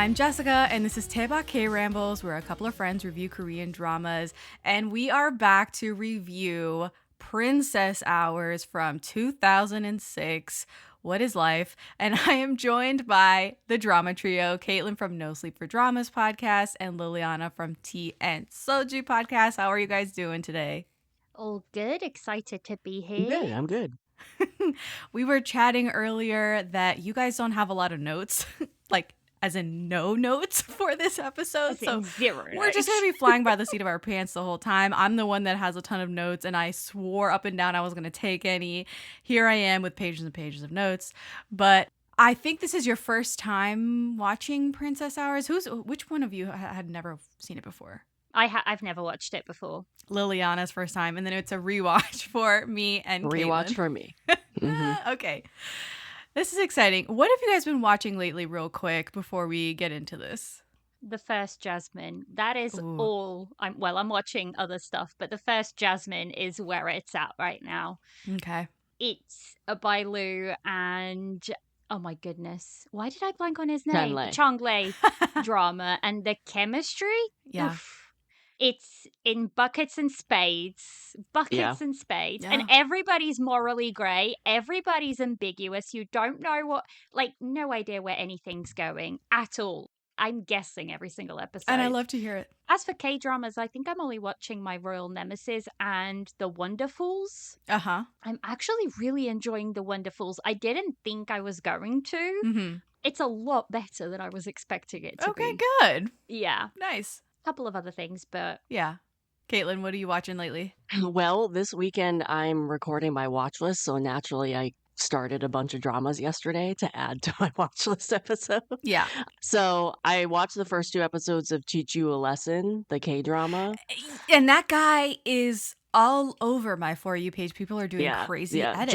I'm Jessica, and this is Daebak K-Rambles, where a couple of friends review Korean dramas, and we are back to review Princess Hours from 2006. What is life? And I am joined by the drama trio, Caitlin from No Sleep for Dramas podcast and Liliana from Tea and Soju podcast. How are you guys doing today? All good. Excited to be I'm here. good. I'm good. We were chatting earlier that you guys don't have a lot of notes, like as in no notes for this episode. As in zero We're just going to be flying by the seat of our pants the whole time. I'm the one that has a ton of notes, and I swore up and down I was going to take any. Here I am with pages and pages of notes. But I think this is your first time watching Princess Hours. Which one of you had never seen it before? I've never watched it before. Liliana's first time, and then it's a rewatch for me and Rewatch Caitlin. for me. Okay. This is exciting. What have you guys been watching lately, real quick, before we get into this? The First Jasmine. That is Ooh. all. I'm watching other stuff, but The First Jasmine is where it's at right now. Okay. It's a Bailu and oh my goodness, why did I blank on his name? Changlei. Changlei drama and the chemistry. Yeah. Oof. It's in buckets and spades, Yeah. and everybody's morally grey. Everybody's ambiguous. You don't know no idea where anything's going at all. I'm guessing every single episode. And I love to hear it. As for K-dramas, I think I'm only watching My Royal Nemesis and The Wonderfuls. Uh-huh. I'm actually really enjoying The Wonderfuls. I didn't think I was going to. Mm-hmm. It's a lot better than I was expecting it to be. Okay, good. Yeah. Nice. Couple of other things, but Yeah. Caitlin, what are you watching lately? Well, this weekend I'm recording my watch list, so naturally I started a bunch of dramas yesterday to add to my watch list episode. Yeah. So I watched the first 2 episodes of Teach You a Lesson, the K-drama. And that guy is all over my For You page. People are doing crazy edits.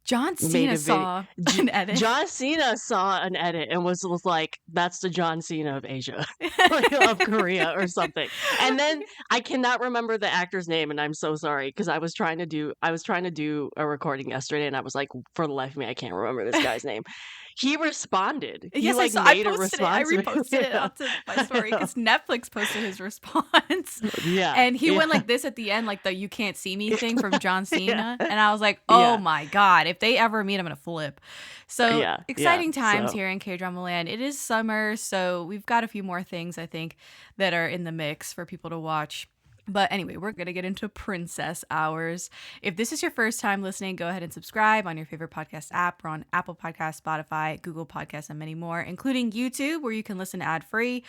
John Cena saw an edit. John Cena saw an edit and was like, that's the John Cena of Asia, of Korea or something. And then I cannot remember the actor's name, and I'm so sorry because I was trying to do a recording yesterday, and I was like, for the life of me, I can't remember this guy's name. He responded. Yes, he I made a posted response. it. I reposted it onto my story because Netflix posted his response. Yeah. And he went like this at the end, like the "you can't see me" thing from John Cena. Yeah. And I was like, oh my God, if they ever meet, I'm going to flip. So exciting times here in K-Drama Land. It is summer, so we've got a few more things, I think, that are in the mix for people to watch. But anyway, we're going to get into Princess Hours. If this is your first time listening, go ahead and subscribe on your favorite podcast app. We're on Apple Podcasts, Spotify, Google Podcasts, and many more, including YouTube, where you can listen ad-free.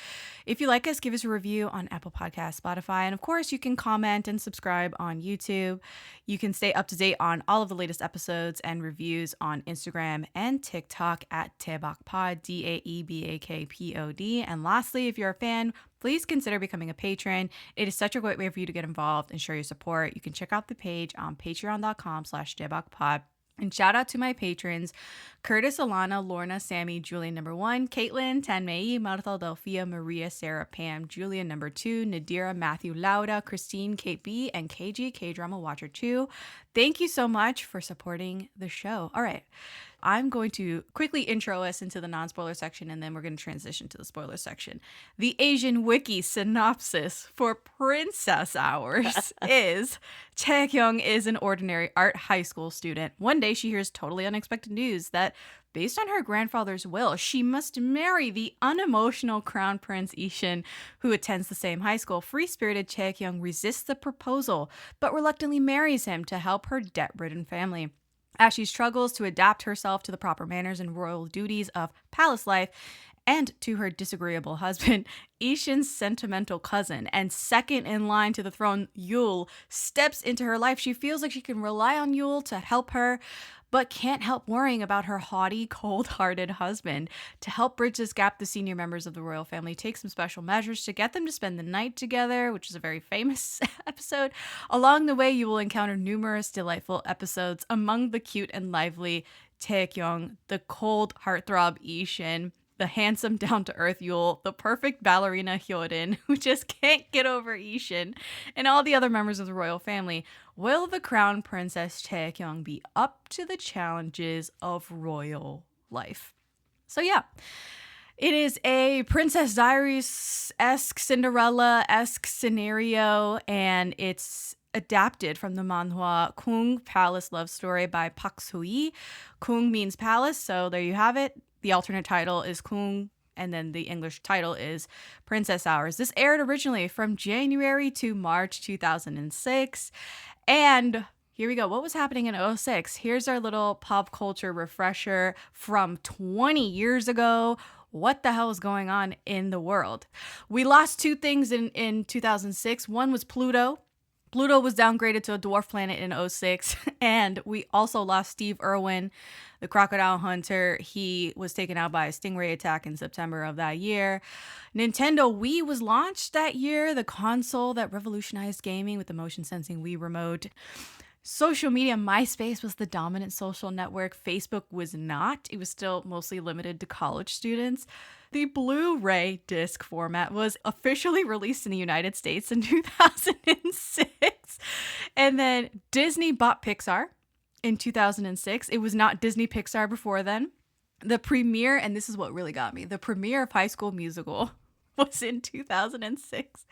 If you like us, give us a review on Apple Podcasts, Spotify, and of course, you can comment and subscribe on YouTube. You can stay up to date on all of the latest episodes and reviews on Instagram and TikTok at Daebakpod, DAEBAKPOD. And lastly, if you're a fan, please consider becoming a patron. It is such a great way for you to get involved and show your support. You can check out the page on patreon.com/daebakpod. And shout out to my patrons, Curtis, Alana, Lorna, Sammy, Julian number 1, Caitlin, Tanmei, Martha, Delphia, Maria, Sarah, Pam, Julian number 2, Nadira, Matthew, Lauda, Christine, Kate B, and KG, K-Drama Watcher 2. Thank you so much for supporting the show. All right. I'm going to quickly intro us into the non-spoiler section, and then we're going to transition to the spoiler section. The Asian Wiki synopsis for Princess Hours is Chae-kyeong is an ordinary art high school student. One day she hears totally unexpected news that based on her grandfather's will, she must marry the unemotional crown prince Shin, who attends the same high school. Free-spirited Chae-kyeong resists the proposal, but reluctantly marries him to help her debt-ridden family. As she struggles to adapt herself to the proper manners and royal duties of palace life and to her disagreeable husband, Shin's sentimental cousin and second in line to the throne, Yul, steps into her life. She feels like she can rely on Yul to help her, but can't help worrying about her haughty, cold-hearted husband. To help bridge this gap, the senior members of the royal family take some special measures to get them to spend the night together, which is a very famous episode. Along the way, you will encounter numerous delightful episodes. Among the cute and lively Chae-kyeong, the cold heartthrob Shin, the handsome, down-to-earth Yul, the perfect ballerina Hyodin, who just can't get over Shin, and all the other members of the royal family. Will the crown princess Chae-kyeong be up to the challenges of royal life? So yeah, It is a Princess Diaries-esque, Cinderella-esque scenario, and it's adapted from the manhwa Goong Palace Love Story by Park So-hee. Goong means palace, so there you have it. The alternate title is Goong, and then the English title is Princess Hours. This aired originally from January to March 2006, and here we go. What was happening in 2006? Here's our little pop culture refresher from 20 years ago. What the hell is going on in the world? We lost two things in 2006. One was Pluto. Pluto was downgraded to a dwarf planet in 2006. And we also lost Steve Irwin, the crocodile hunter. He was taken out by a stingray attack in September of that year. Nintendo Wii was launched that year, the console that revolutionized gaming with the motion sensing Wii remote. Social media, MySpace was the dominant social network. Facebook was not. It was still mostly limited to college students. The Blu-ray disc format was officially released in the United States in 2006. And then Disney bought Pixar in 2006. It was not Disney Pixar before then. The premiere, and this is what really got me, the premiere of High School Musical was in 2006.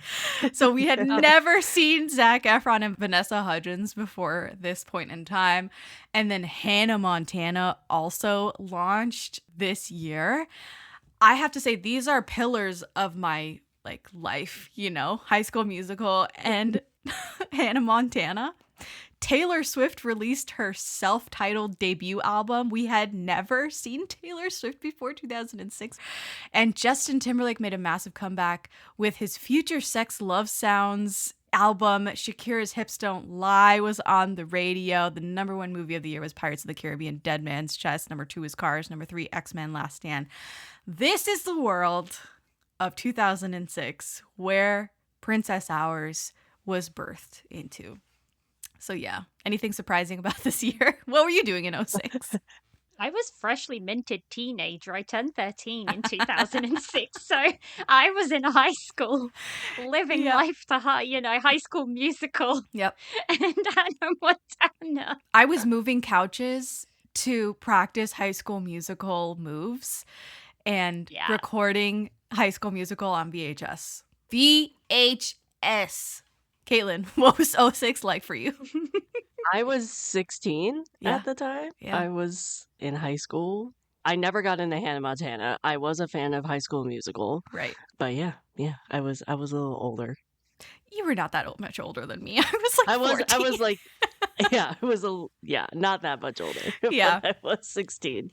So we had never seen Zac Efron and Vanessa Hudgens before this point in time. And then Hannah Montana also launched this year. I have to say, these are pillars of my life, High School Musical and Hannah Montana. Taylor Swift released her self-titled debut album. We had never seen Taylor Swift before 2006. And Justin Timberlake made a massive comeback with his Future Sex Love Sounds album. Shakira's Hips Don't Lie was on the radio. The number one movie of the year was Pirates of the Caribbean, Dead Man's Chest. Number 2 is Cars. Number 3, X-Men Last Stand. This is the world of 2006 where Princess Hours was birthed into. So yeah, anything surprising about this year? What were you doing in 2006? I was freshly minted teenager. I turned 13 in 2006. So I was in high school living life to High School Musical. Yep. And Hannah Montana. I was moving couches to practice High School Musical moves and recording High School Musical on VHS. VHS. Caitlin, what was 2006 like for you? I was 16 at the time. Yeah. I was in high school. I never got into Hannah Montana. I was a fan of High School Musical. Right. But yeah, I was a little older. You were not that much older than me. I was like 14. I was like, not that much older. Yeah. I was 16.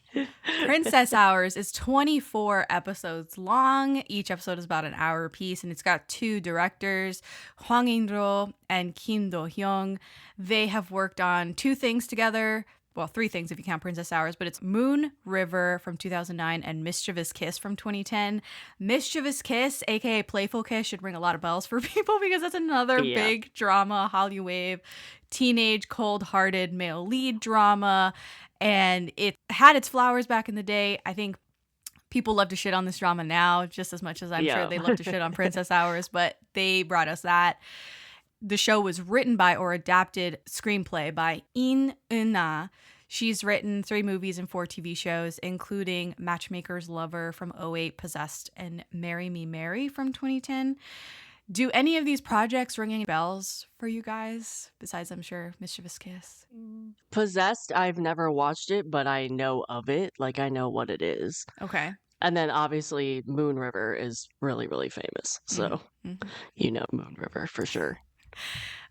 Princess Hours is 24 episodes long. Each episode is about an hour apiece, and it's got 2 directors, Hwang In-ro and Kim Do-hyung. They have worked on 2 things together. Well, 3 things if you count Princess Hours, but it's Moon River from 2009 and Mischievous Kiss from 2010. Mischievous Kiss, aka Playful Kiss, should ring a lot of bells for people because that's another big drama, Hallyu Wave, teenage, cold-hearted male lead drama. And it had its flowers back in the day. I think people love to shit on this drama now just as much as I'm sure they love to shit on Princess Hours, but they brought us that. The show was written by or adapted screenplay by Eun-hye. She's written 3 movies and 4 TV shows, including Matchmaker's Lover from 2008, Possessed, and Marry Me Mary from 2010. Do any of these projects ring any bells for you guys? Besides, I'm sure, Mischievous Kiss. Possessed, I've never watched it, but I know of it. I know what it is. Okay. And then obviously Moon River is really, really famous. So, Moon River for sure.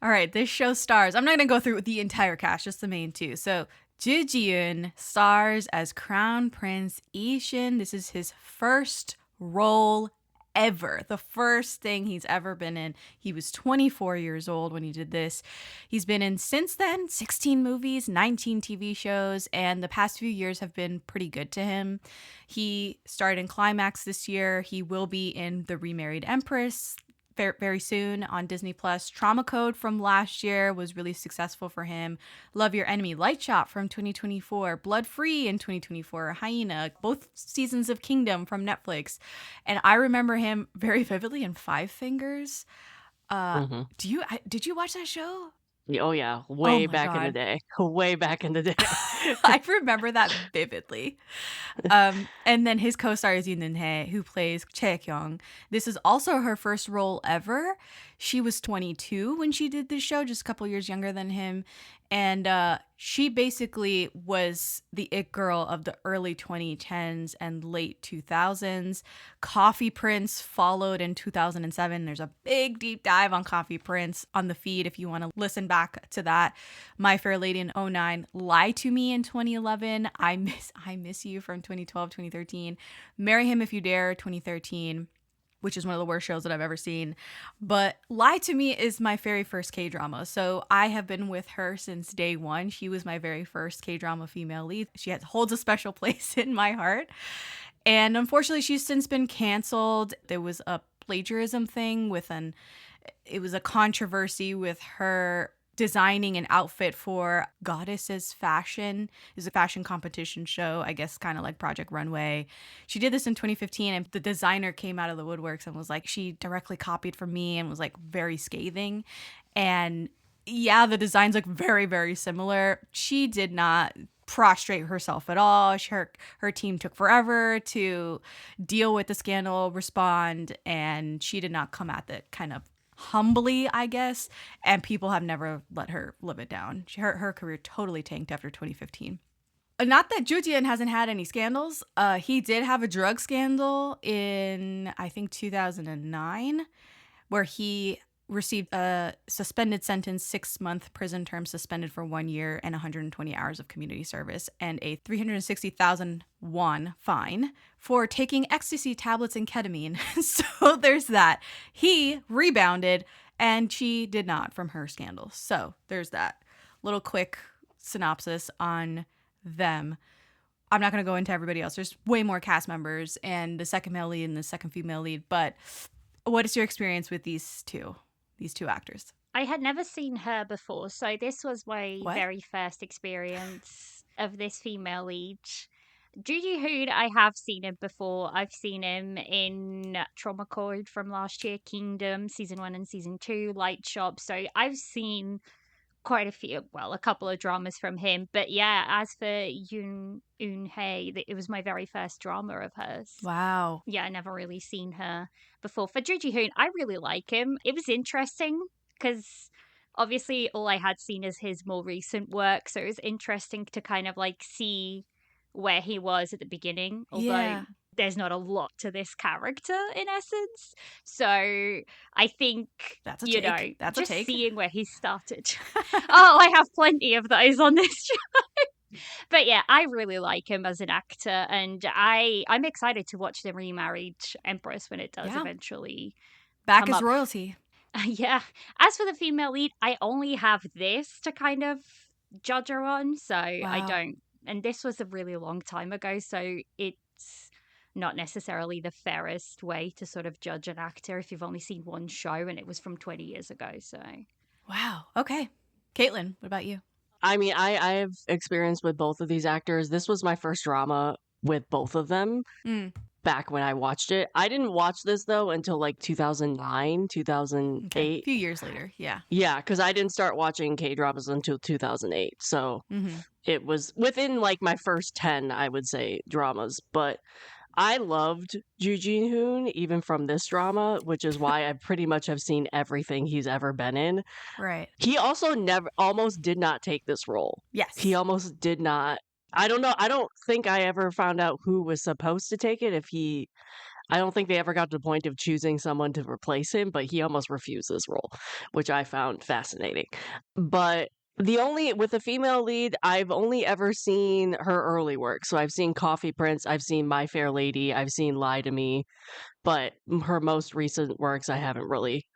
All right, this show stars. I'm not going to go through the entire cast, just the main 2. So, Ji-hoon stars as Crown Prince Shin. This is his first role ever. The first thing he's ever been in. He was 24 years old when he did this. He's been in, since then, 16 movies, 19 TV shows, and the past few years have been pretty good to him. He starred in Climax this year. He will be in The Remarried Empress very soon on Disney Plus. Trauma Code from last year was really successful for him. Love Your Enemy, Light Shop from 2024, Blood Free in 2024, Hyena, both seasons of Kingdom from Netflix. And I remember him very vividly in Five Fingers. Did you watch that show? Oh yeah, Oh way my back in the God. day. Way back in the day. I remember that vividly. And then his co-star is Eun-hye, who plays Chae-kyeong. This is also her first role ever. She was 22 when she did this show, just a couple years younger than him. And she basically was the it girl of the early 2010s and late 2000s. Coffee Prince followed in 2007. There's a big deep dive on Coffee Prince on the feed if you want to listen back to that. My Fair Lady in 2009, Lie to Me in 2011, I Miss You from 2012, 2013, Marry Him If You Dare 2013, which is one of the worst shows that I've ever seen. But Lie to Me is my very first K-drama. So I have been with her since day one. She was my very first K-drama female lead. She holds a special place in my heart. And unfortunately, she's since been canceled. There was a plagiarism thing it was a controversy with her designing an outfit for Goddesses Fashion. Is a fashion competition show, I guess, kind of like Project Runway. She did this in 2015, and the designer came out of the woodworks and was like, she directly copied from me, and was like very scathing. And yeah, the designs look very, very similar. She did not prostrate herself at all. Her team took forever to deal with the scandal, respond, and she did not come at it kind of humbly, I guess, and people have never let her live it down. Her career totally tanked after 2015. Not that Joo-jin hasn't had any scandals. He did have a drug scandal in, I think, 2009, where he received a suspended sentence, 6-month prison term, suspended for 1 year and 120 hours of community service, and a 360,000 won fine for taking ecstasy tablets and ketamine. So there's that. He rebounded, and she did not from her scandal. So there's that little quick synopsis on them. I'm not going to go into everybody else. There's way more cast members and the second male lead and the second female lead. But what is your experience with these two actors? I had never seen her before, so this was my What? very first experience of this female lead. Ji-hoon, I have seen him before. I've seen him in Trauma Code from last year, Kingdom, Season 1 and Season 2, Light Shop. So I've seen quite a couple of dramas from him. But yeah, as for Eun-hye, it was my very first drama of hers. Wow. Yeah, I never really seen her before. For Ji-hoon, I really like him. It was interesting because obviously all I had seen is his more recent work. So it was interesting to kind of like see where he was at the beginning, although there's not a lot to this character in essence. So I think that's a take. That's just a take. Seeing where he started. Oh, I have plenty of those on this show. But yeah, I really like him as an actor, and I'm excited to watch the Remarried Empress when it does eventually back come as up. royalty. Yeah. As for the female lead, I only have this to kind of judge her on, so I don't. And this was a really long time ago, so it's not necessarily the fairest way to sort of judge an actor if you've only seen one show and it was from 20 years ago. So wow. Okay. Caitlin, what about you? I mean, I have experience with both of these actors. This was my first drama with both of them back when I watched it. I didn't watch this, though, until like 2009, 2008. Okay. A few years later, yeah. Yeah, because I didn't start watching K-dramas until 2008. So it was within like my first 10, I would say, dramas. But I loved Ji-hoon even from this drama, which is why I pretty much have seen everything he's ever been in. Right. He also almost did not take this role. Yes. He almost did not. I don't know. I don't think I ever found out who was supposed to take it. I don't think they ever got to the point of choosing someone to replace him, but he almost refused this role, which I found fascinating. But with the female lead, I've only ever seen her early work. So I've seen Coffee Prince, I've seen My Fair Lady, I've seen Lie to Me, but her most recent works, I haven't really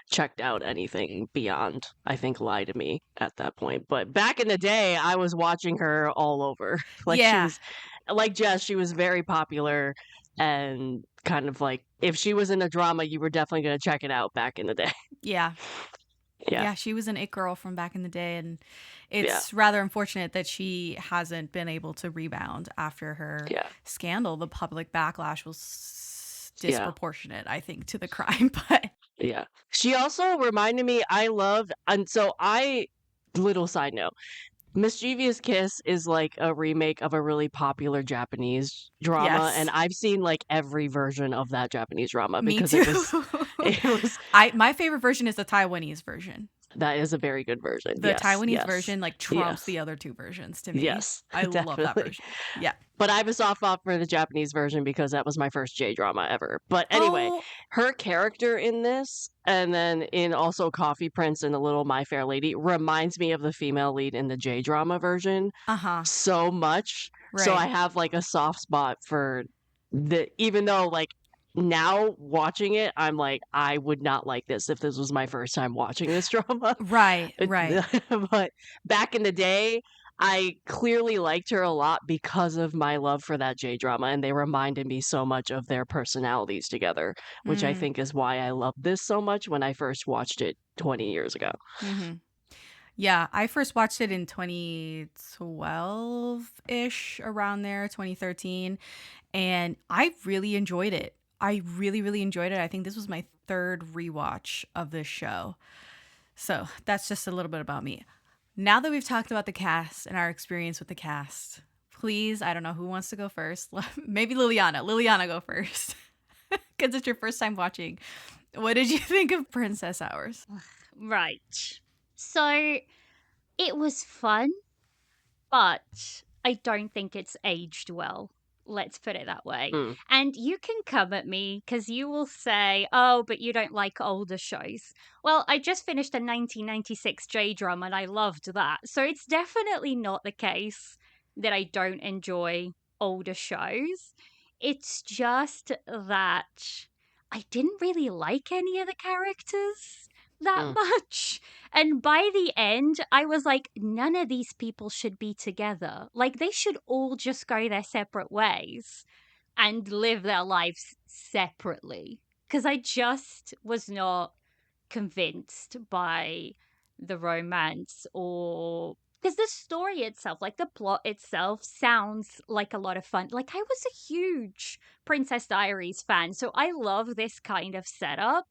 checked out anything beyond, I think, Lie to Me at that point. But back in the day, I was watching her all over. She was, like Jess, she was very popular, and kind of like, if she was in a drama, you were definitely going to check it out back in the day. Yeah. Yeah, she was an it girl from back in the day, and it's rather unfortunate that she hasn't been able to rebound after her scandal. The public backlash was disproportionate, I think, to the crime. But yeah, she also reminded me. And so I little side note. Mischievous Kiss is like a remake of a really popular Japanese drama, Yes. and I've seen like every version of that Japanese drama Me because too. it was My favorite version is the Taiwanese version. that is a very good version. The Yes, Taiwanese yes, version like trumps yes, the other two versions to me. yes, I love that definitely. version. Yeah. But I have a soft spot for the Japanese version because that was my first J drama ever. But anyway, Oh, her character in this, and then in also Coffee Prince and The Little My Fair Lady, reminds me of the female lead in the J drama version uh-huh. so much. So I Right. have like a soft spot for even though like now watching it, I'm like, I would not like this if this was my first time watching this drama. Right. Right. But back in the day, I clearly liked her a lot because of my love for that J drama, and they reminded me so much of their personalities together, which I Mm, think is why I loved this so much when I first watched it 20 years ago. mm-hmm. Yeah, I first watched it in 2012-ish, around there, 2013, and I really enjoyed it. I really, really enjoyed it. I think this was my third rewatch of this show. So that's just a little bit about me. Now that we've talked about the cast and our experience with the cast, please, I don't know who wants to go first. Maybe Liliana. Liliana, go first. Because it's your first time watching. What did you think of Princess Hours? Right. So it was fun, but I don't think it's aged well. Let's put it that way. Mm. And you can come at me because you will say, oh, but you don't like older shows. Well, I just finished a 1996 J drama and I loved that. So it's definitely not the case that I don't enjoy older shows. It's just that I didn't really like any of the characters that Mm. much. And by the end, I was like, none of these people should be together. Like, they should all just go their separate ways and live their lives separately. Because I just was not convinced by the romance or. Because the story itself, like the plot itself, sounds like a lot of fun. Like, I was a huge Princess Diaries fan, so I love this kind of setup.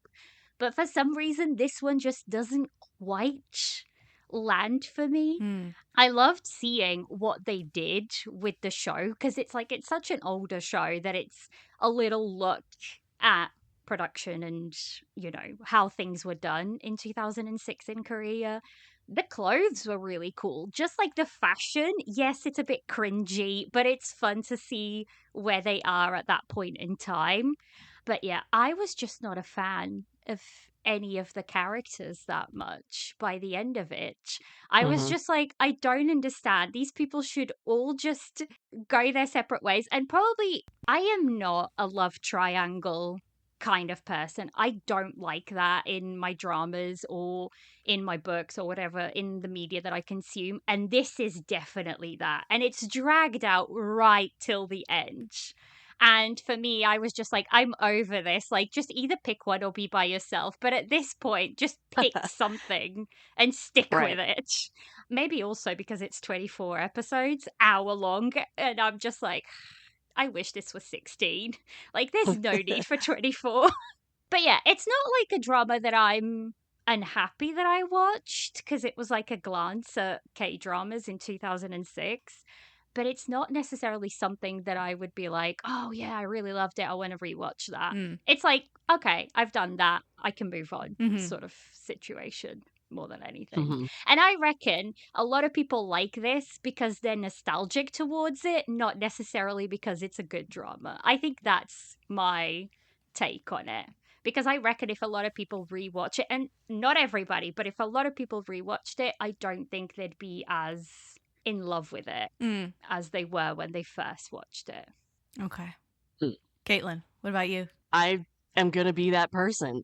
But for some reason, this one just doesn't quite land for me. Mm, I loved seeing what they did with the show because it's like it's such an older show that it's a little look at production and, you know, how things were done in 2006 in Korea. The clothes were really cool. Just like the fashion, yes, it's a bit cringy, but it's fun to see where they are at that point in time. But yeah, I was just not a fan of any of the characters that much by the end of it. I was Hmm. just like, I don't understand. These people should all just go their separate ways. And probably, I am not a love triangle kind of person. I don't like that in my dramas or in my books or whatever in the media that I consume. And this is definitely that. And it's dragged out right till the end. And for me, I was just like, I'm over this. Like, just either pick one or be by yourself. But at this point, just pick something and stick Right. with it. Maybe also because it's 24 episodes, hour long. And I'm just like, I wish this was 16. Like, there's no need for 24. But yeah, it's not like a drama that I'm unhappy that I watched because it was like a glance at K dramas in 2006. But it's not necessarily something that I would be like, oh yeah, I really loved it. I want to rewatch that. mm, It's like, okay, I've done that. I can move on, mm-hmm. sort of situation more than anything. Hmm. And I reckon a lot of people like this because they're nostalgic towards it, not necessarily because it's a good drama. I think that's my take on it. Because I reckon if a lot of people rewatch it, and not everybody, but if a lot of people rewatched it, I don't think they'd be as in love with it Mm, as they were when they first watched it. okay. Mm. Caitlin, what about you? I am going to be that person.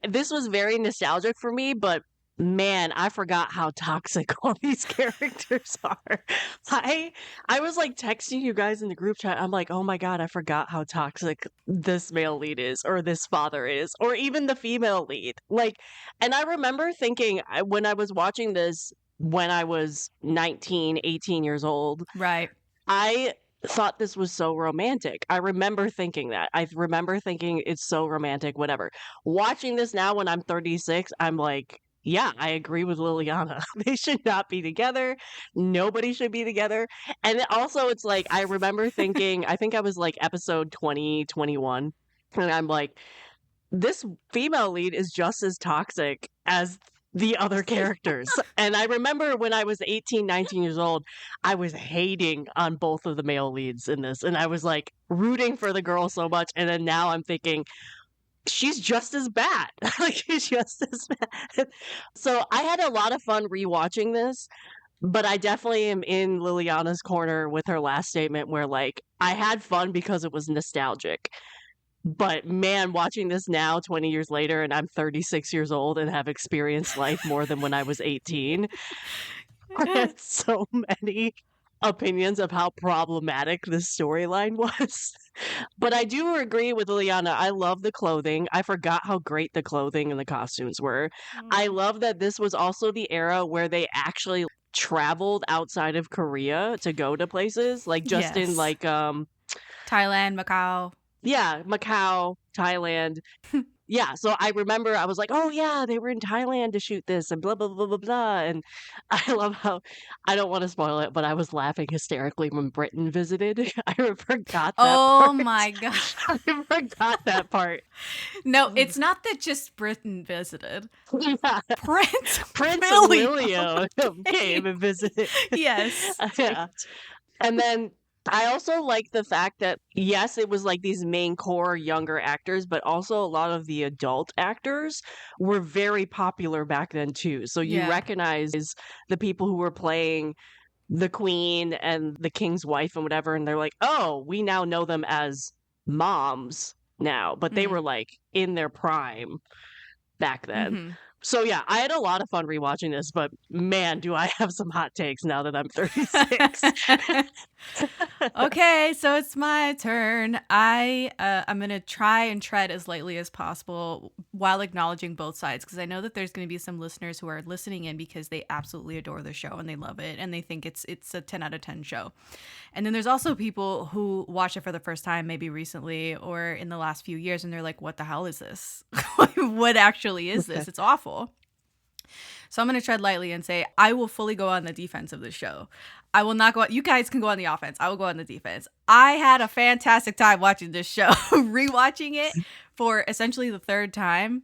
This was very nostalgic for me, but man, I forgot how toxic all these characters are. I was like texting you guys in the group chat. I'm like, "Oh my god, I forgot how toxic this male lead is or this father is or even the female lead." Like, and I remember thinking when I was watching this when I was 19, 18 years old, Right. I thought this was so romantic. I remember thinking that. I remember thinking it's so romantic, whatever. Watching this now when I'm 36, I'm like, yeah, I agree with Liliana. They should not be together. Nobody should be together. And also, it's like, I remember thinking, I think I was like episode 20, 21, and I'm like, this female lead is just as toxic as the other characters. And I remember when I was 18, 19 years old, I was hating on both of the male leads in this. And I was like rooting for the girl so much. And then now I'm thinking, she's just as bad. Like, she's just as bad. So I had a lot of fun rewatching this, but I definitely am in Liliana's corner with her last statement where, like, I had fun because it was nostalgic. But man, watching this now, 20 years later, and I'm 36 years old and have experienced life more than when I was 18, I had so many opinions of how problematic this storyline was. But I do agree with Liliana. I love the clothing. I forgot how great the clothing and the costumes were. I love that this was also the era where they actually traveled outside of Korea to go to places, like just in Yes. like Thailand, Macau. yeah, Macau, Thailand. Yeah, so I remember I was like, oh yeah, they were in Thailand to shoot this and blah blah blah blah blah. And I love how, I don't want to spoil it, but I was laughing hysterically when Britain visited. I forgot that Oh part. my gosh. I forgot that part. No, it's not that just Britain visited. Yeah. Prince William came and visited. Yes. Yeah. And then I also like the fact that, yes, it was like these main core younger actors, but also a lot of the adult actors were very popular back then too. So you Yeah. recognize the people who were playing the queen and the king's wife and whatever, and they're like, oh, we now know them as moms now, but they were like in their prime back then. Mhm. So yeah, I had a lot of fun rewatching this, but man, do I have some hot takes now that I'm 36. Okay, so it's my turn. I'm gonna try and tread as lightly as possible while acknowledging both sides, because I know that there's gonna be some listeners who are listening in because they absolutely adore the show and they love it and they think it's a 10 out of 10 show. And then there's also people who watch it for the first time, maybe recently or in the last few years, and they're like, what the hell is this? What actually is this? It's awful. So I'm going to tread lightly and say I will fully go on the defense of the show. I will not go – you guys can go on the offense. I will go on the defense. I had a fantastic time watching this show. Rewatching it for essentially the third time,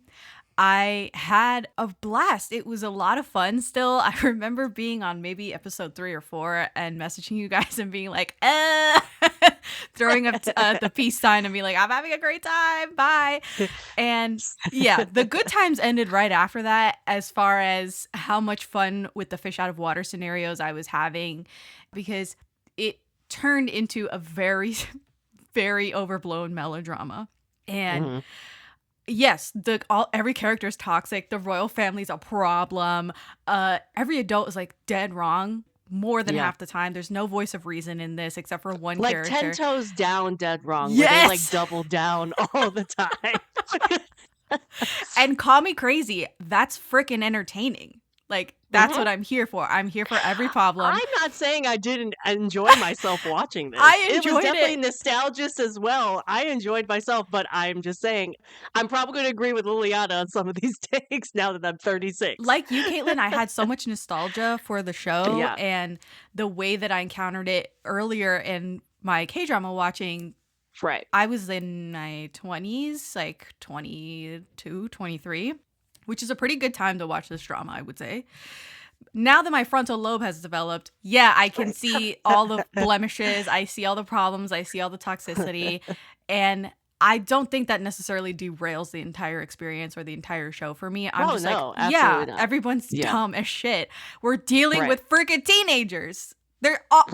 I had a blast. It was a lot of fun still. I remember being on maybe episode 3 or 4 and messaging you guys and being like, throwing up the peace sign and being like, I'm having a great time. Bye. And yeah, the good times ended right after that as far as how much fun with the fish out of water scenarios I was having, because it turned into a very, very overblown melodrama. And yes, every character is toxic. The royal family's a problem. Every adult is like dead wrong more than half the time. There's no voice of reason in this except for one like character. 10 toes down, dead wrong. Yes! Where they like double down all the time. And call me crazy, that's freaking entertaining. Like, that's what I'm here for. I'm here for every problem. I'm not saying I didn't enjoy myself watching this. I enjoyed it was definitely it. nostalgic as well. I enjoyed myself, but I'm just saying I'm probably going to agree with Liliana on some of these takes now that I'm 36. Like you, Caitlin, I had so much nostalgia for the show and the way that I encountered it earlier in my K-drama watching. Right. I was in my 20s, like 22, 23, which is a pretty good time to watch this drama, I would say. Now that my frontal lobe has developed, I can see all the blemishes. I see all the problems. I see all the toxicity. And I don't think that necessarily derails the entire experience or the entire show for me. I'm just absolutely not. Everyone's dumb as shit. We're dealing with freaking teenagers. They're all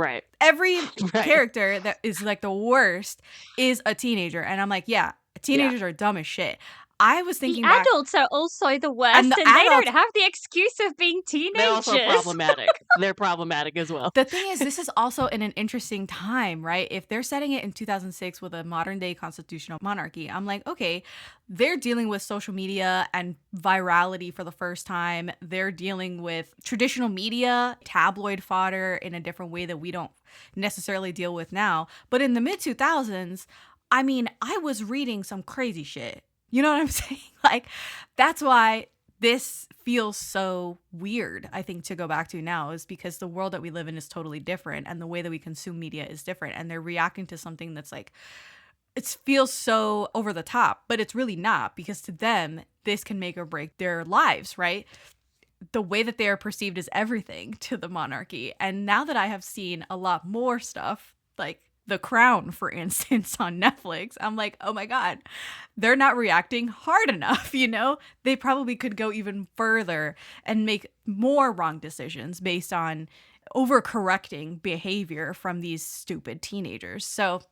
every character that is like the worst is a teenager. And I'm like, teenagers are dumb as shit. I was thinking the adults are also the worst, and they don't have the excuse of being teenagers. They're also problematic. They're problematic as well. The thing is, this is also in an interesting time, right? If they're setting it in 2006 with a modern day constitutional monarchy, I'm like, okay, they're dealing with social media and virality for the first time. They're dealing with traditional media, tabloid fodder in a different way that we don't necessarily deal with now. But in the mid 2000s, I mean, I was reading some crazy shit. You know what I'm saying? Like, that's why this feels so weird, I think, to go back to now, is because the world that we live in is totally different and the way that we consume media is different, and they're reacting to something that's like, it feels so over the top, but it's really not, because to them, this can make or break their lives, right? The way that they are perceived is everything to the monarchy. And now that I have seen a lot more stuff, like The Crown, for instance, on Netflix, I'm like, oh my God, they're not reacting hard enough, you know? They probably could go even further and make more wrong decisions based on overcorrecting behavior from these stupid teenagers. So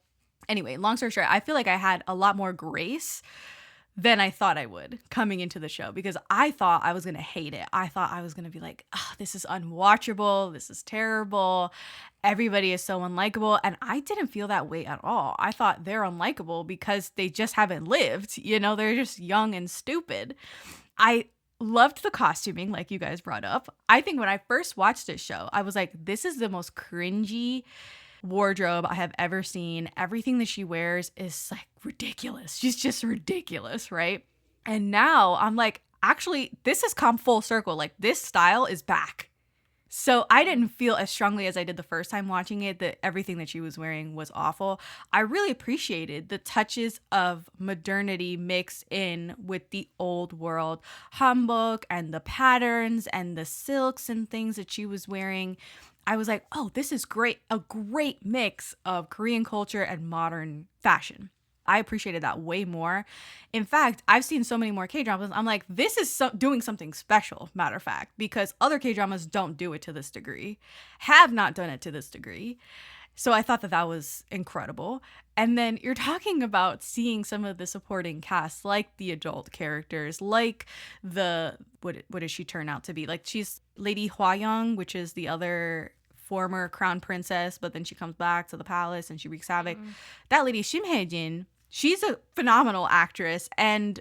anyway, long story short, I feel like I had a lot more grace than I thought I would coming into the show, because I thought I was going to hate it. I thought I was going to be like, oh, this is unwatchable. This is terrible. Everybody is so unlikable. And I didn't feel that way at all. I thought they're unlikable because they just haven't lived. You know, they're just young and stupid. I loved the costuming, like you guys brought up. I think when I first watched this show, I was like, this is the most cringy wardrobe I have ever seen. Everything that she wears is like ridiculous. She's just ridiculous, right? And now I'm like, actually, this has come full circle. Like, this style is back. So I didn't feel as strongly as I did the first time watching it that everything that she was wearing was awful. I really appreciated the touches of modernity mixed in with the old world hanbok and the patterns and the silks and things that she was wearing. I was like, oh, this is great. A great mix of Korean culture and modern fashion. I appreciated that way more. In fact, I've seen so many more K-dramas. I'm like, this is doing something special, matter of fact, because other K-dramas don't do it to this degree, have not done it to this degree. So I thought that that was incredible. And then you're talking about seeing some of the supporting cast, like the adult characters, like what does she turn out to be? Like, she's Lady Hwa-young, which is the other former crown princess, but then she comes back to the palace and she wreaks havoc. That lady, Shim Hae-jin, she's a phenomenal actress and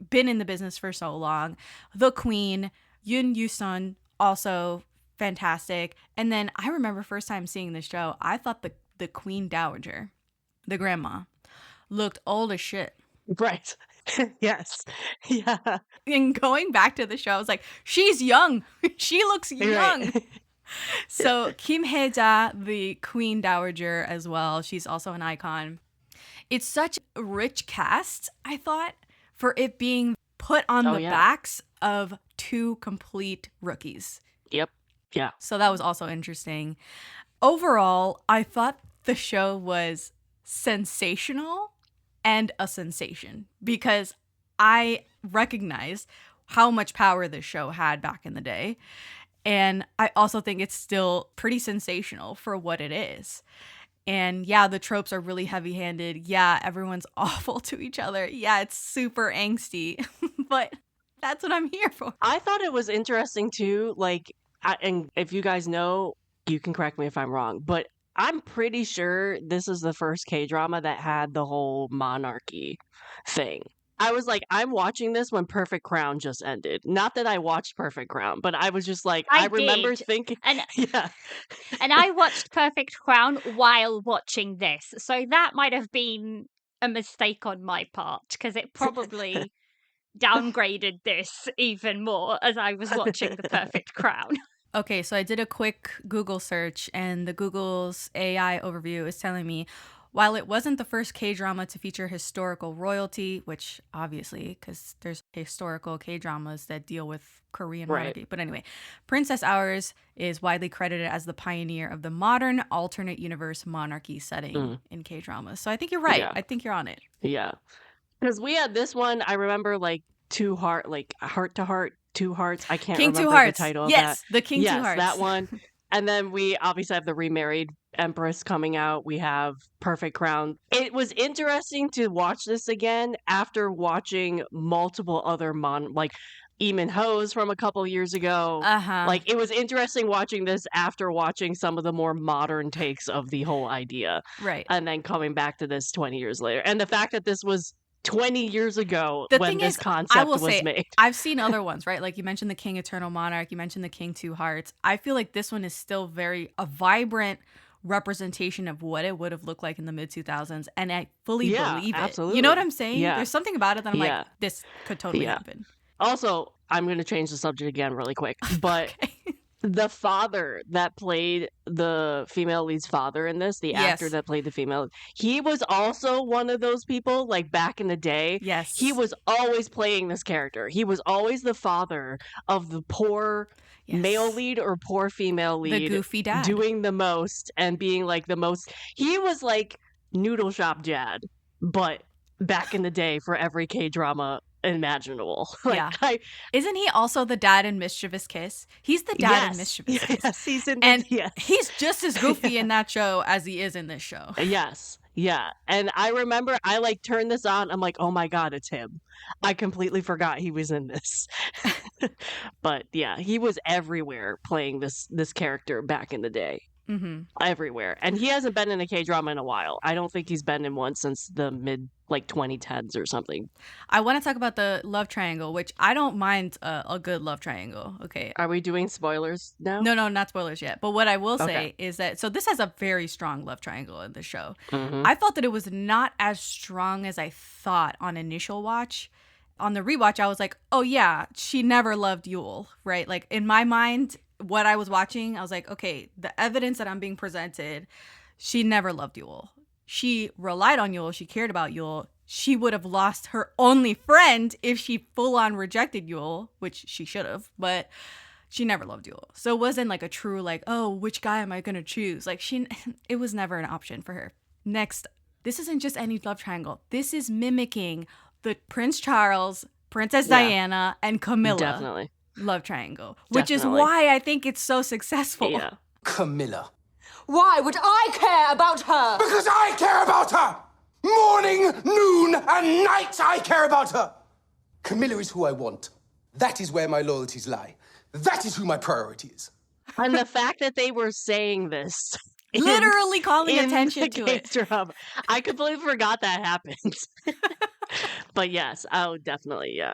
been in the business for so long. The Queen, Yoon Yu-sun, also fantastic. And then I remember first time seeing this show, I thought the Queen Dowager, the grandma, looked old as shit. Right. Yes. Yeah. And going back to the show, I was like, she's young. She looks young. Right. So Kim Hae-ja, the Queen Dowager as well, she's also an icon. It's such a rich cast, I thought, for it being put on the backs of two complete rookies. Yep. Yeah. So that was also interesting. Overall, I thought the show was sensational and a sensation because I recognized how much power this show had back in the day. And I also think it's still pretty sensational for what it is. And yeah, the tropes are really heavy-handed. Yeah, everyone's awful to each other. Yeah, it's super angsty. But that's what I'm here for. I thought it was interesting too, like, and if you guys know, you can correct me if I'm wrong, but I'm pretty sure this is the first K-drama that had the whole monarchy thing. I was like, I'm watching this when Perfect Crown just ended. Not that I watched Perfect Crown, but I was just like, I remember thinking, and I watched Perfect Crown while watching this. So that might have been a mistake on my part because it probably downgraded this even more as I was watching The Perfect Crown. Okay, so I did a quick Google search and the Google's AI overview is telling me, while it wasn't the first K-drama to feature historical royalty, which obviously, because there's historical K-dramas that deal with Korean royalty. But anyway, Princess Hours is widely credited as the pioneer of the modern alternate universe monarchy setting in K-dramas. So I think you're right. Yeah. I think you're on it. Yeah. Because we had this one, I remember like Heart to Heart, Two Hearts. I can't remember the title of that. Yes, the King Two Hearts. Yes, that one. And then we obviously have the Remarried Empress coming out. We have Perfect Crown. It was interesting to watch this again after watching multiple other like Eun-hye's from a couple years ago. Like, it was interesting watching this after watching some of the more modern takes of the whole idea. Right. And then coming back to this 20 years later. And the fact that this was 20 years ago when this concept was made. I've seen other ones, right? Like you mentioned the King Eternal Monarch, you mentioned the King Two Hearts. I feel like this one is still a vibrant representation of what it would have looked like in the mid-2000s, and I fully believe it. Absolutely. You know what I'm saying? Yeah. There's something about it that I'm like, this could totally happen. Also, I'm going to change the subject again really quick, but Okay. the father that played the female lead's father in this, the actor Yes. that played the female, he was also one of those people, like back in the day. Yes. He was always playing this character. He was always the father of the poor male Yes. lead or poor female The lead goofy dad. doing the most and being like the most. He was like Noodle Shop Jad, but back in the day for every K-drama imaginable. Like, Yeah. Isn't he also the dad in Mischievous Kiss? He's the dad in Mischievous Kiss. Yes, he's in And yes. he's just as goofy in that show as he is in this show. Yes. Yeah. And I remember I like turned this on. I'm like, oh my God, it's him. I completely forgot he was in this. But yeah, he was everywhere playing this character back in the day. Mm-hmm. Everywhere. And he hasn't been in a K-drama in a while. I don't think he's been in one since the mid 2010s or something. I want to talk about the love triangle, which I don't mind a good love triangle. Okay. Are we doing spoilers now? No, not spoilers yet. But what I will say Okay. is that, so this has a very strong love triangle in the show. Mhm. I felt that it was not as strong as I thought on initial watch. On the rewatch, I was like, oh yeah, she never loved Yul, right? Like in my mind, what I was watching, I was like, okay, the evidence that I'm being presented, she never loved Yul. She relied on Yul. She cared about Yul. She would have lost her only friend if she full on rejected Yul, which she should have, but she never loved Yul. So it wasn't like a true like, oh, which guy am I going to choose? Like it was never an option for her. Next, this isn't just any love triangle. This is mimicking the Prince Charles, Princess Diana, and Camilla Definitely. love triangle, which is Definitely. why I think it's so successful. Yeah. Camilla. Why would I care about her? Because I care about her! Morning, noon, and night I care about her! Camilla is who I want. That is where my loyalties lie. That is who my priority is. And the fact that they were saying this. Literally calling in attention the to it. K-drama. I completely forgot that happened. But yes, oh, definitely, yeah.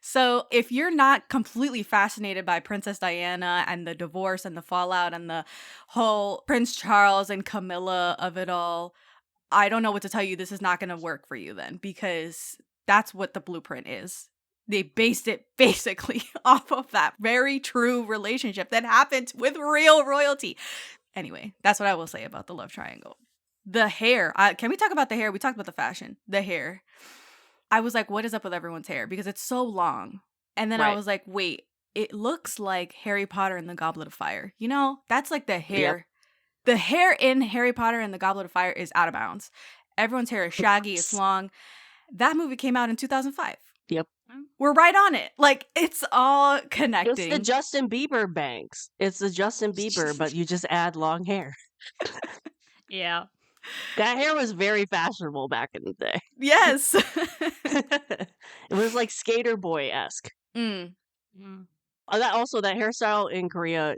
So if you're not completely fascinated by Princess Diana and the divorce and the fallout and the whole Prince Charles and Camilla of it all, I don't know what to tell you. This is not going to work for you then, because that's what the blueprint is. They based it basically off of that very true relationship that happened with real royalty. Anyway, that's what I will say about the love triangle. The hair. Can we talk about the hair? We talked about the fashion. The hair. I was like, what is up with everyone's hair? Because it's so long. And then I Right. was like, wait, it looks like Harry Potter and the Goblet of Fire. You know, that's like the hair. Yep. The hair in Harry Potter and the Goblet of Fire is out of bounds. Everyone's hair is shaggy, it's long. That movie came out in 2005. Yep. We're right on it. Like, it's all connecting. It's the Justin Bieber bangs. It's the Justin Bieber, but you just add long hair. Yeah. That hair was very fashionable back in the day. Yes. It was like skater boy-esque. Mm. Mm. That hairstyle in Korea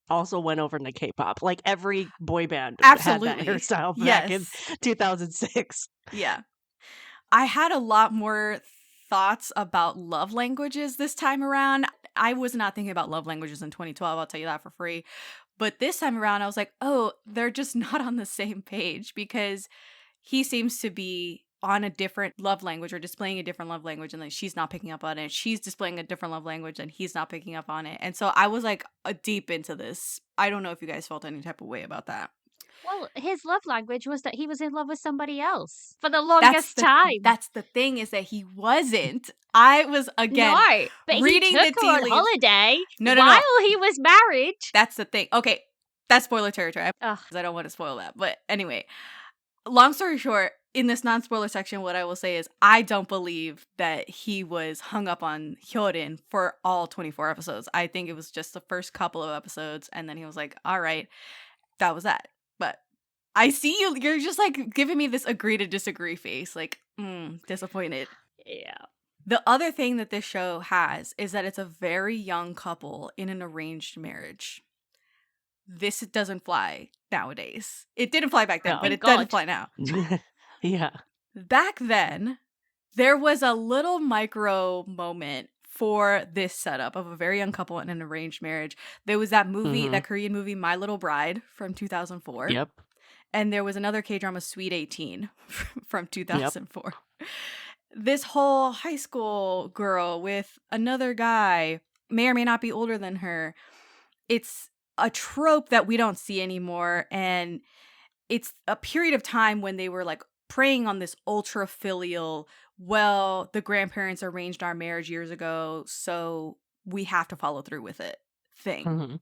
also went over into K-pop. Like every boy band Absolutely. had that hairstyle back in Yes. 2006. Yeah. I had a lot more thoughts about love languages this time around. I was not thinking about love languages in 2012. I'll tell you that for free. But this time around, I was like, oh, they're just not on the same page, because he seems to be on a different love language or displaying a different love language, and like she's not picking up on it. She's displaying a different love language and he's not picking up on it. And so I was like deep into this. I don't know if you guys felt any type of way about that. Well, his love language was that he was in love with somebody else for the longest time. That's the thing, is that he wasn't. I was, again, no, but reading he took the tea her on leaves. holiday No. while he was married. That's the thing. Okay, that's spoiler territory. Ugh. I don't want to spoil that. But anyway, long story short, in this non-spoiler section, what I will say is I don't believe that he was hung up on Hyorin for all 24 episodes. I think it was just the first couple of episodes, and then he was like, all right, that was that. But I see you. You're just like giving me this agree to disagree face. Like, disappointed. Yeah. The other thing that this show has is that it's a very young couple in an arranged marriage. This doesn't fly nowadays. It didn't fly back then, No. but it God. doesn't fly now. Yeah. Back then, there was a little micro moment for this setup of a very young couple in an arranged marriage. There was that movie, Mhm. that Korean movie, My Little Bride from 2004. Yep. And there was another K-drama, Sweet 18, from 2004. this whole high school girl with another guy may or may not be older than her. It's a trope that we don't see anymore. And it's a period of time when they were like preying on this ultra filial, well, the grandparents arranged our marriage years ago, so we have to follow through with it thing. Mm-hmm.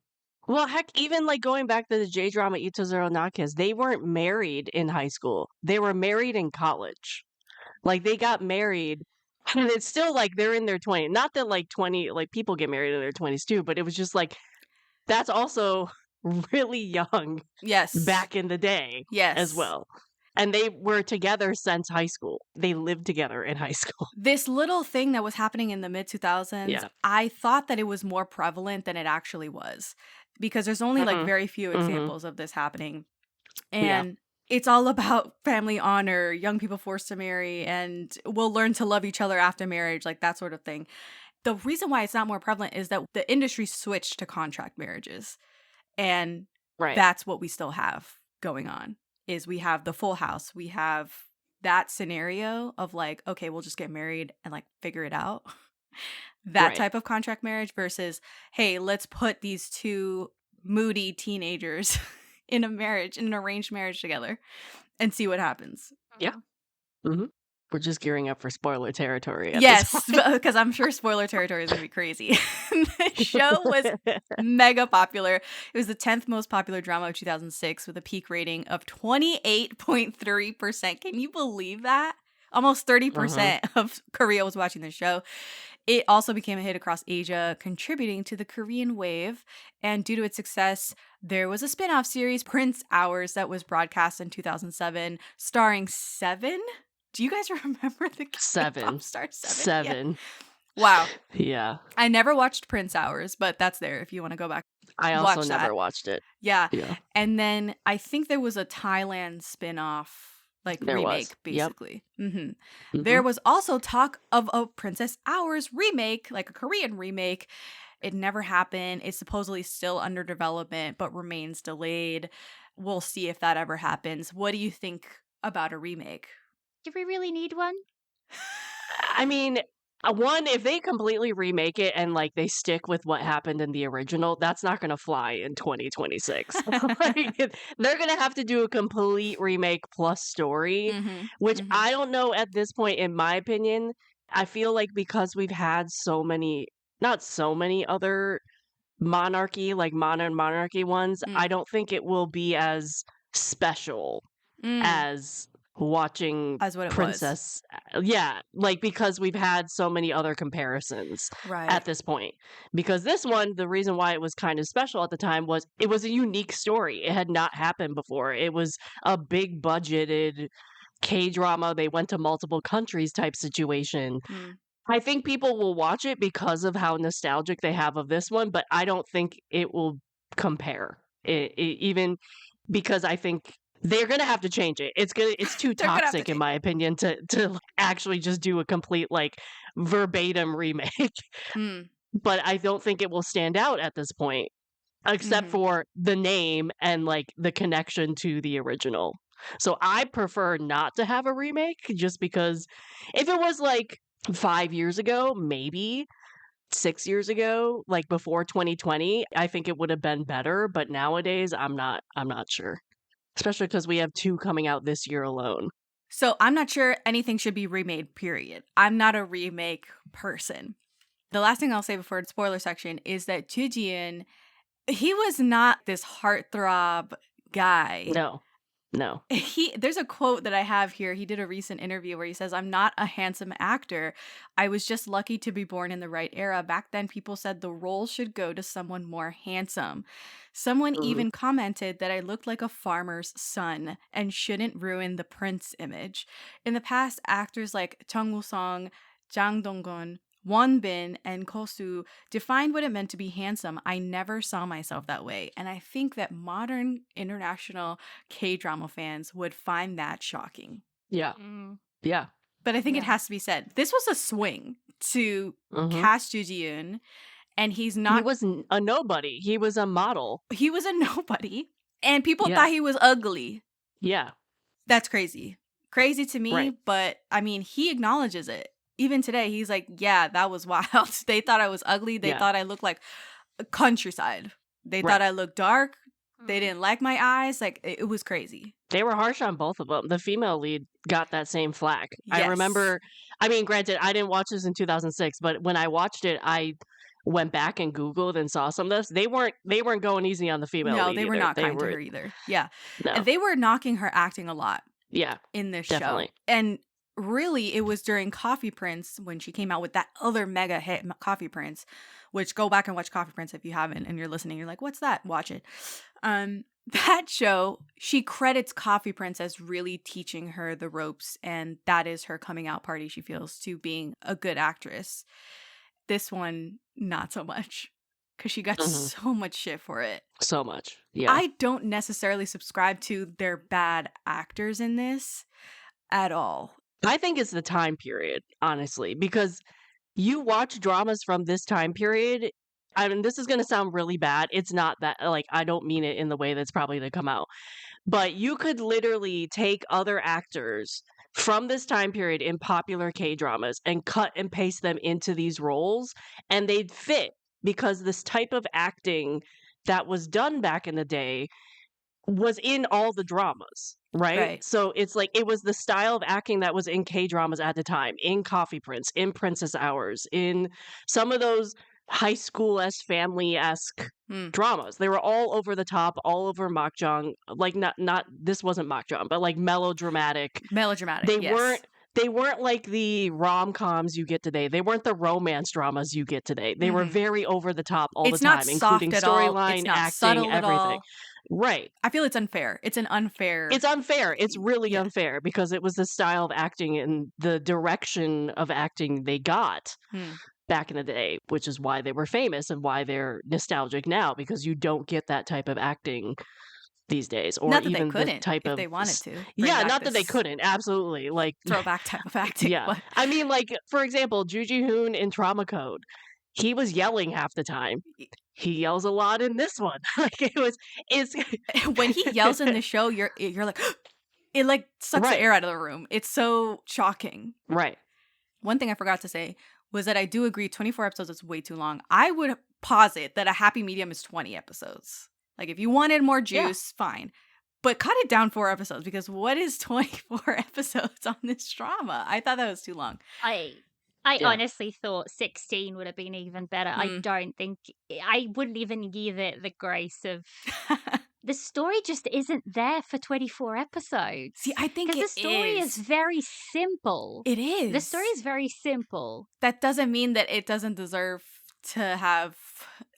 Well, heck, even like going back to the J-drama Itazuro Nakes, they weren't married in high school. They were married in college. Like they got married, and it's still like they're in their 20s. Not that like 20, like people get married in their 20s too, but it was just like that's also really young Yes. back in the day Yes. as well. And they were together since high school. They lived together in high school. This little thing that was happening in the mid-2000s, Yeah. I thought that it was more prevalent than it actually was. Because there's only like very few examples of this happening. And it's all about family honor, young people forced to marry, and we'll learn to love each other after marriage, like that sort of thing. The reason why it's not more prevalent is that the industry switched to contract marriages. And that's what we still have going on, is we have the Full House. We have that scenario of like, okay, we'll just get married and like figure it out. That type of contract marriage versus, hey, let's put these two moody teenagers in a marriage, in an arranged marriage together and see what happens. Yeah. Mm-hmm. We're just gearing up for spoiler territory. Yes, because I'm sure spoiler territory is going to be crazy. The show was mega popular. It was the 10th most popular drama of 2006 with a peak rating of 28.3%. Can you believe that? Almost 30% of Korea was watching the show. It also became a hit across Asia, contributing to the Korean wave. And due to its success, there was a spin-off series, Prince Hours, that was broadcast in 2007, starring Seven. Do you guys remember the K-pop star Seven? Seven. Yeah. Wow. Yeah. I never watched Prince Hours, but that's there if you want to go back. I also never watched it. Yeah. And then I think there was a Thailand spin-off, like remake, basically. There was also talk of a Princess Hours remake, like a Korean remake. It never happened. It's supposedly still under development, but remains delayed. We'll see if that ever happens. What do you think about a remake? Do we really need one? I mean, one, if they completely remake it and like they stick with what happened in the original, that's not going to fly in 2026. Like, they're going to have to do a complete remake plus story, which I don't know at this point, in my opinion. I feel like because we've had so many, not so many other monarchy, like modern monarchy ones, I don't think it will be as special as watching as what it Princess like because we've had so many other comparisons at this point. Because this one, the reason why it was kind of special at the time was it was a unique story. It had not happened before. It was a big budgeted K-drama, they went to multiple countries type situation. I think people will watch it because of how nostalgic they have of this one, but I don't think it will compare even because I think they're gonna have to change it. It's too toxic, in my opinion, to actually just do a complete like verbatim remake. But I don't think it will stand out at this point, except for the name and like the connection to the original. So I prefer not to have a remake, just because if it was like 5 years ago, maybe 6 years ago, like before 2020, I think it would have been better. But nowadays, I'm not sure. Especially because we have 2 coming out this year alone. So I'm not sure anything should be remade, period. I'm not a remake person. The last thing I'll say before the spoiler section is that Ji-hoon, he was not this heartthrob guy. No. There's a quote that I have here. He did a recent interview where he says, "I'm not a handsome actor. I was just lucky to be born in the right era. Back then, people said the role should go to someone more handsome. Someone even commented that I looked like a farmer's son and shouldn't ruin the prince image. In the past, actors like Chung Woo-sung, Jang Dong-gun, Won Bin, and Ko-soo defined what it meant to be handsome. I never saw myself that way." And I think that modern international K-drama fans would find that shocking. Yeah. Yeah. But I think it has to be said. This was a swing to cast Ji-hoon, and he's not... He was a nobody. He was a model. He was a nobody. And people thought he was ugly. Yeah. That's crazy. crazy to me, Right. but I mean, he acknowledges it. Even today, he's like, yeah, that was wild. They thought I was ugly. They Yeah. thought I looked like countryside. They Right. thought I looked dark. They Mm. didn't like my eyes. Like, it was crazy. They were harsh on both of them. The female lead got that same flack. I Yes. remember, I mean, granted, I didn't watch this in 2006, but when I watched it, I went back and Googled and saw some of this. They weren't going easy on the female No, lead they were either. not They kind to were, her either. Yeah. no. And they were knocking her acting a lot Yeah, in this definitely. show. And really, it was during Coffee Prince when she came out with that other mega hit, Coffee Prince, which go back and watch Coffee Prince if you haven't and you're listening. You're like, what's that? Watch it. That show, she credits Coffee Prince as really teaching her the ropes, and that is her coming out party, she feels, to being a good actress. This one, not so much, because she got so much shit for it. So much. Yeah. I don't necessarily subscribe to their bad actors in this at all. I think it's the time period, honestly, because you watch dramas from this time period. I mean, this is going to sound really bad. It's not that, like, I don't mean it in the way that's probably going to come out. But you could literally take other actors from this time period in popular K-dramas and cut and paste them into these roles, and they'd fit because this type of acting that was done back in the day was in all the dramas, right? Right. So it's like it was the style of acting that was in K-dramas at the time, in Coffee Prince, in Princess Hours, in some of those high school-esque, family-esque dramas. They were all over the top, all over Makjang. Like not this wasn't Makjang, but like melodramatic. Melodramatic, They weren't like the rom-coms you get today. They weren't the romance dramas you get today. They were very over the top all It's the time, not including soft at all. storyline, It's not acting, subtle at everything. all. Right. I feel it's unfair. It's an unfair. It's unfair. It's really unfair because it was the style of acting and the direction of acting they got back in the day, which is why they were famous and why they're nostalgic now, because you don't get that type of acting these days, or not that even they couldn't the type if of they wanted to. Yeah, not that they couldn't. Absolutely, like throwback type of acting. yeah, But I mean, like for example, Ji-hoon in Trauma Code, he was yelling half the time. He yells a lot in this one. Like it's when he yells in the show, you're like, it like sucks the Right. air out of the room. It's so shocking. right. One thing I forgot to say was that I do agree 24 episodes is way too long. I would posit that a happy medium is 20 episodes. Like if you wanted more juice, fine. But cut it down 4 episodes, because what is 24 episodes on this drama? I thought that was too long. I Yeah. honestly thought 16 would have been even better. I don't think I wouldn't even give it the grace of the story just isn't there for 24 episodes. See, I think because the story is very simple. It is. The story is very simple. That doesn't mean that it doesn't deserve to have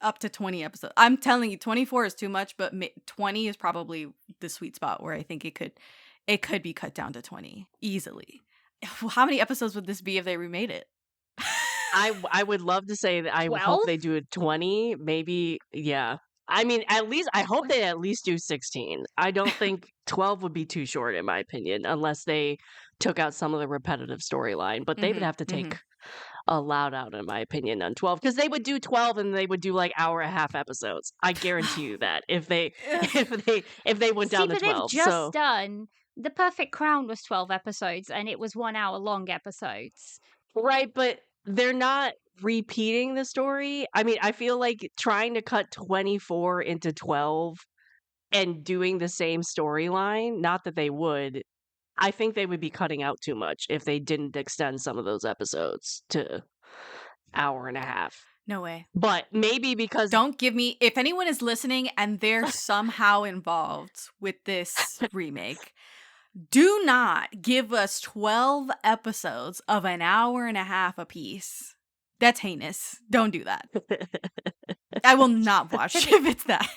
up to 20 episodes. I'm telling you, 24 is too much, but 20 is probably the sweet spot where I think it could be cut down to 20 easily. How many episodes would this be if they remade it? I would love to say that I hope 12? they do it 20, maybe. Yeah. I mean, at least I hope they at least do 16. I don't think 12 would be too short in my opinion, unless they took out some of the repetitive storyline, but they would have to take a lot out in my opinion on 12, because they would do 12 and they would do like hour and a half episodes. I guarantee you that if they went down to but 12. they've just So done The Perfect Crown was 12 episodes and it was 1 hour long episodes. right, but they're not repeating the story. I mean, I feel like trying to cut 24 into 12 and doing the same storyline, not that they would, I think they would be cutting out too much if they didn't extend some of those episodes to hour and a half. No way. But maybe because Don't give me, if anyone is listening and they're somehow involved with this remake, do not give us 12 episodes of an hour and a half apiece. That's heinous. Don't do that. I will not watch if it's that.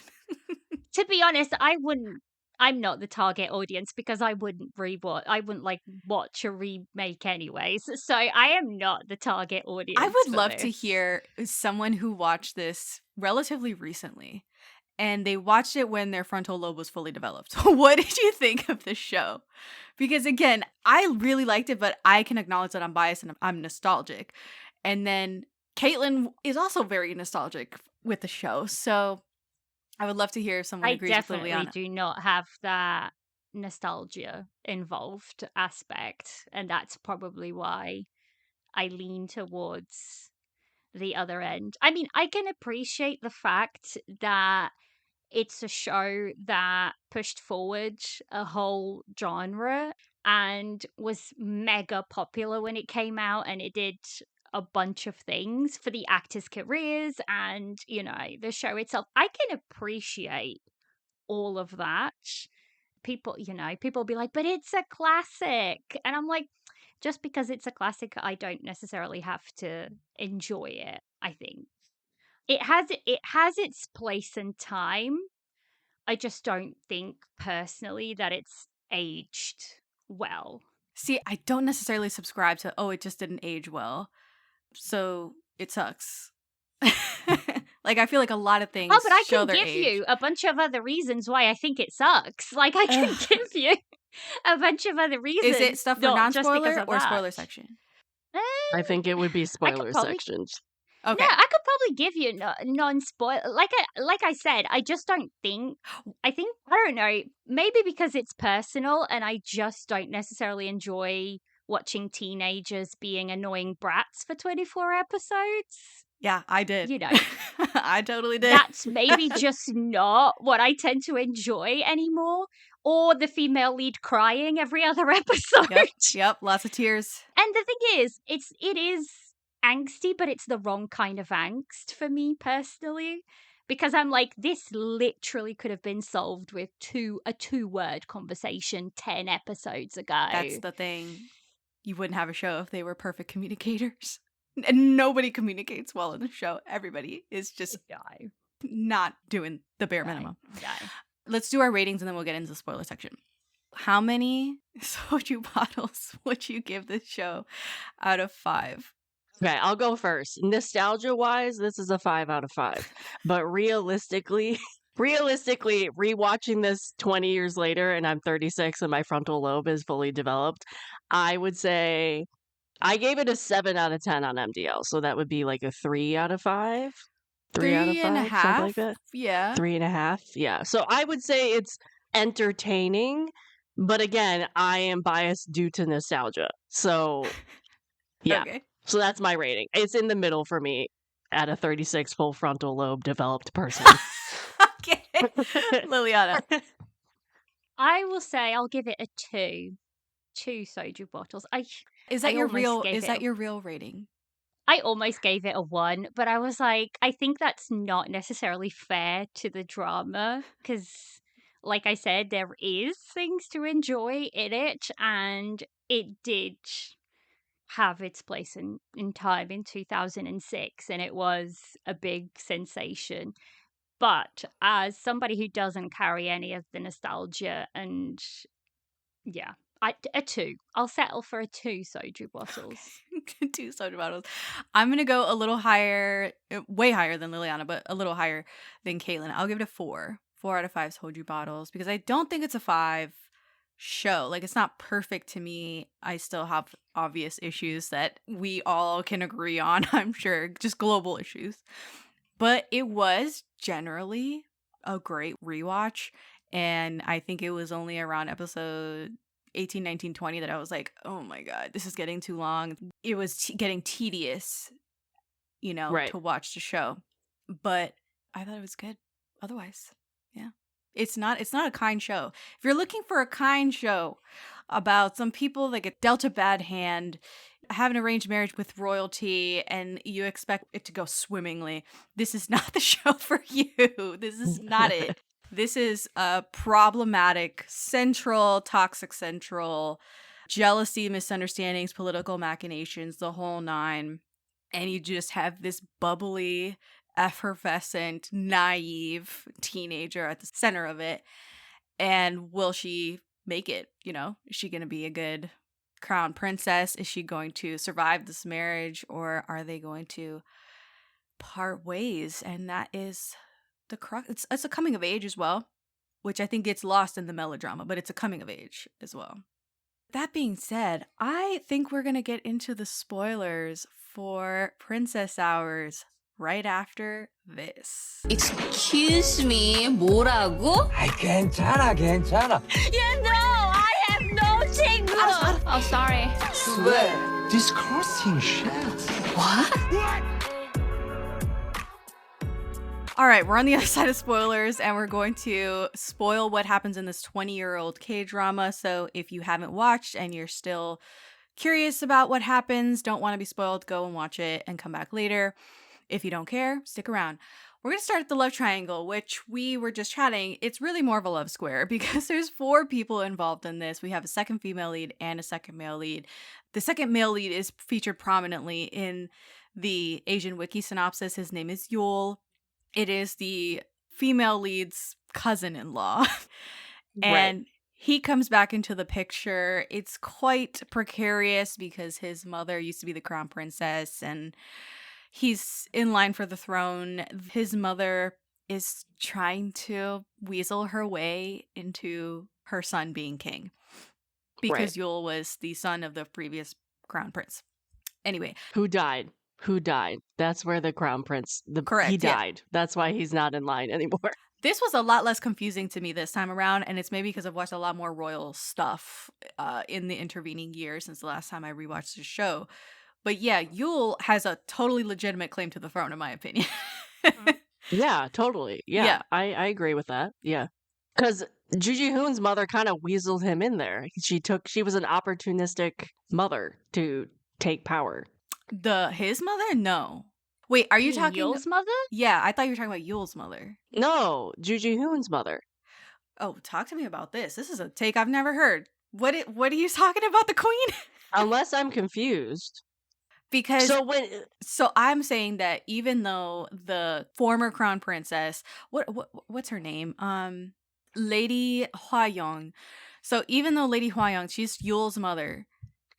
To be honest, I'm not the target audience because I wouldn't like watch a remake anyways. So I am not the target audience. I would for love to this. hear someone who watched this relatively recently and they watched it when their frontal lobe was fully developed. What did you think of the show? Because again, I really liked it, but I can acknowledge that I'm biased and I'm nostalgic. And then Caitlin is also very nostalgic with the show. So I would love to hear if someone I agrees with definitely Liliana. do not have that nostalgia involved aspect, and that's probably why I lean towards the other end. I mean, I can appreciate the fact that it's a show that pushed forward a whole genre and was mega popular when it came out, and it did a bunch of things for the actors' careers and, the show itself. I can appreciate all of that. People be like, but it's a classic. And I'm like, just because it's a classic, I don't necessarily have to enjoy it, I think. It has its place and time. I just don't think personally that it's aged well. See, I don't necessarily subscribe to, oh, it just didn't age well, so it sucks. Like, I feel like a lot of things Oh, but I show can their give age. you a bunch of other reasons why I think it sucks. Like, I can give you a bunch of other reasons. Is it stuff for not just because non-spoiler of or that. spoiler section? I think it would be spoiler probably- sections. Okay. Yeah, I could probably give you non-spoiler. Like I said, I just don't think. I don't know. Maybe because it's personal, and I just don't necessarily enjoy watching teenagers being annoying brats for 24 episodes. Yeah, I did. You know. I totally did. That's maybe just not what I tend to enjoy anymore. Or the female lead crying every other episode. Yep, lots of tears. And the thing is, it is angsty, but it's the wrong kind of angst for me personally. Because I'm like, this literally could have been solved with a 2-word conversation 10 episodes ago. That's the thing. You wouldn't have a show if they were perfect communicators. And nobody communicates well in the show. Everybody is just not doing the bare minimum. Let's do our ratings and then we'll get into the spoiler section. How many soju bottles would you give this show out of 5? Okay, I'll go first. Nostalgia-wise, this is a 5 out of 5. But realistically, rewatching this 20 years later, and I'm 36 and my frontal lobe is fully developed, I would say I gave it a 7 out of 10 on MDL. So that would be like a 3 out of 5. 3 out of 5, and a half. something like that. Yeah. 3.5. Yeah. So I would say it's entertaining, but again, I am biased due to nostalgia. So yeah. Okay. So that's my rating. It's in the middle for me at a 36 full frontal lobe developed person. Okay. Liliana. I will say I'll give it a 2. 2 soju bottles. Is that I your almost real gave is it that a- your real rating? I almost gave it a 1, but I was like, I think that's not necessarily fair to the drama because, like I said, there is things to enjoy in it, and it did have its place in time in 2006, and it was a big sensation. But as somebody who doesn't carry any of the nostalgia, and yeah, a 2. I'll settle for a 2 soju bottles. 2 soda bottles. I'm going to go a little higher, way higher than Liliana, but a little higher than Caitlin. I'll give it a 4. 4 out of 5 soju bottles because I don't think it's a 5 show. Like, it's not perfect to me. I still have obvious issues that we all can agree on, I'm sure, just global issues. But it was generally a great rewatch. And I think it was only around episode 18, 19, 20 that I was like, oh my God, this is getting too long. It was getting tedious, Right. to watch the show. But I thought it was good otherwise. Yeah. It's not a kind show. If you're looking for a kind show about some people that get dealt a bad hand, have an arranged marriage with royalty, and you expect it to go swimmingly, this is not the show for you. This is not it. This is a problematic, toxic central, jealousy, misunderstandings, political machinations, the whole 9. And you just have this bubbly, effervescent, naive teenager at the center of it. And will she make it? Is she going to be a good crown princess? Is she going to survive this marriage? Or are they going to part ways? And that is the crux. It's a coming of age as well, which I think gets lost in the melodrama, but it's a coming of age as well. That being said, I think we're going to get into the spoilers for Princess Hours right after this. Excuse me, 뭐라고? 괜찮아. You know I have no 친구. Oh, sorry. Swear, disgusting shit. All right, we're on the other side of spoilers, and we're going to spoil what happens in this 20-year-old K-drama. So if you haven't watched and you're still curious about what happens, don't want to be spoiled, go and watch it and come back later. If you don't care, stick around. We're going to start at the love triangle, which we were just chatting. It's really more of a love square because there's 4 people involved in this. We have a second female lead and a second male lead. The second male lead is featured prominently in the Asian wiki synopsis. His name is Yoon. It is the female lead's cousin-in-law. And he comes back into the picture. It's quite precarious because his mother used to be the crown princess and he's in line for the throne. His mother is trying to weasel her way into her son being king because Yul was the son of the previous crown prince. Anyway. Who died? That's where the crown prince, Correct, he yeah. died. That's why he's not in line anymore. This was a lot less confusing to me this time around, and it's maybe because I've watched a lot more royal stuff in the intervening years since the last time I rewatched the show. But yeah, Yul has a totally legitimate claim to the throne, in my opinion. Yeah, totally. Yeah, Yeah. I agree with that. Yeah. Because Ji-hoon's mother kind of weaseled him in there. She was an opportunistic mother to take power. His mother? No. Wait, are you talking Yul's mother? Yeah, I thought you were talking about Yul's mother. No, Ji-hoon's mother. Oh, talk to me about this. This is a take I've never heard. What are you talking about, the queen? Unless I'm confused. Because So I'm saying that even though the former crown princess, what's her name? Lady Hwa-young. So even though Lady Hwa-young, she's Yul's mother,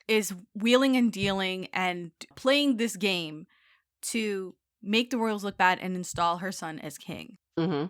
is wheeling and dealing and playing this game to make the royals look bad and install her son as king. Mm-hmm.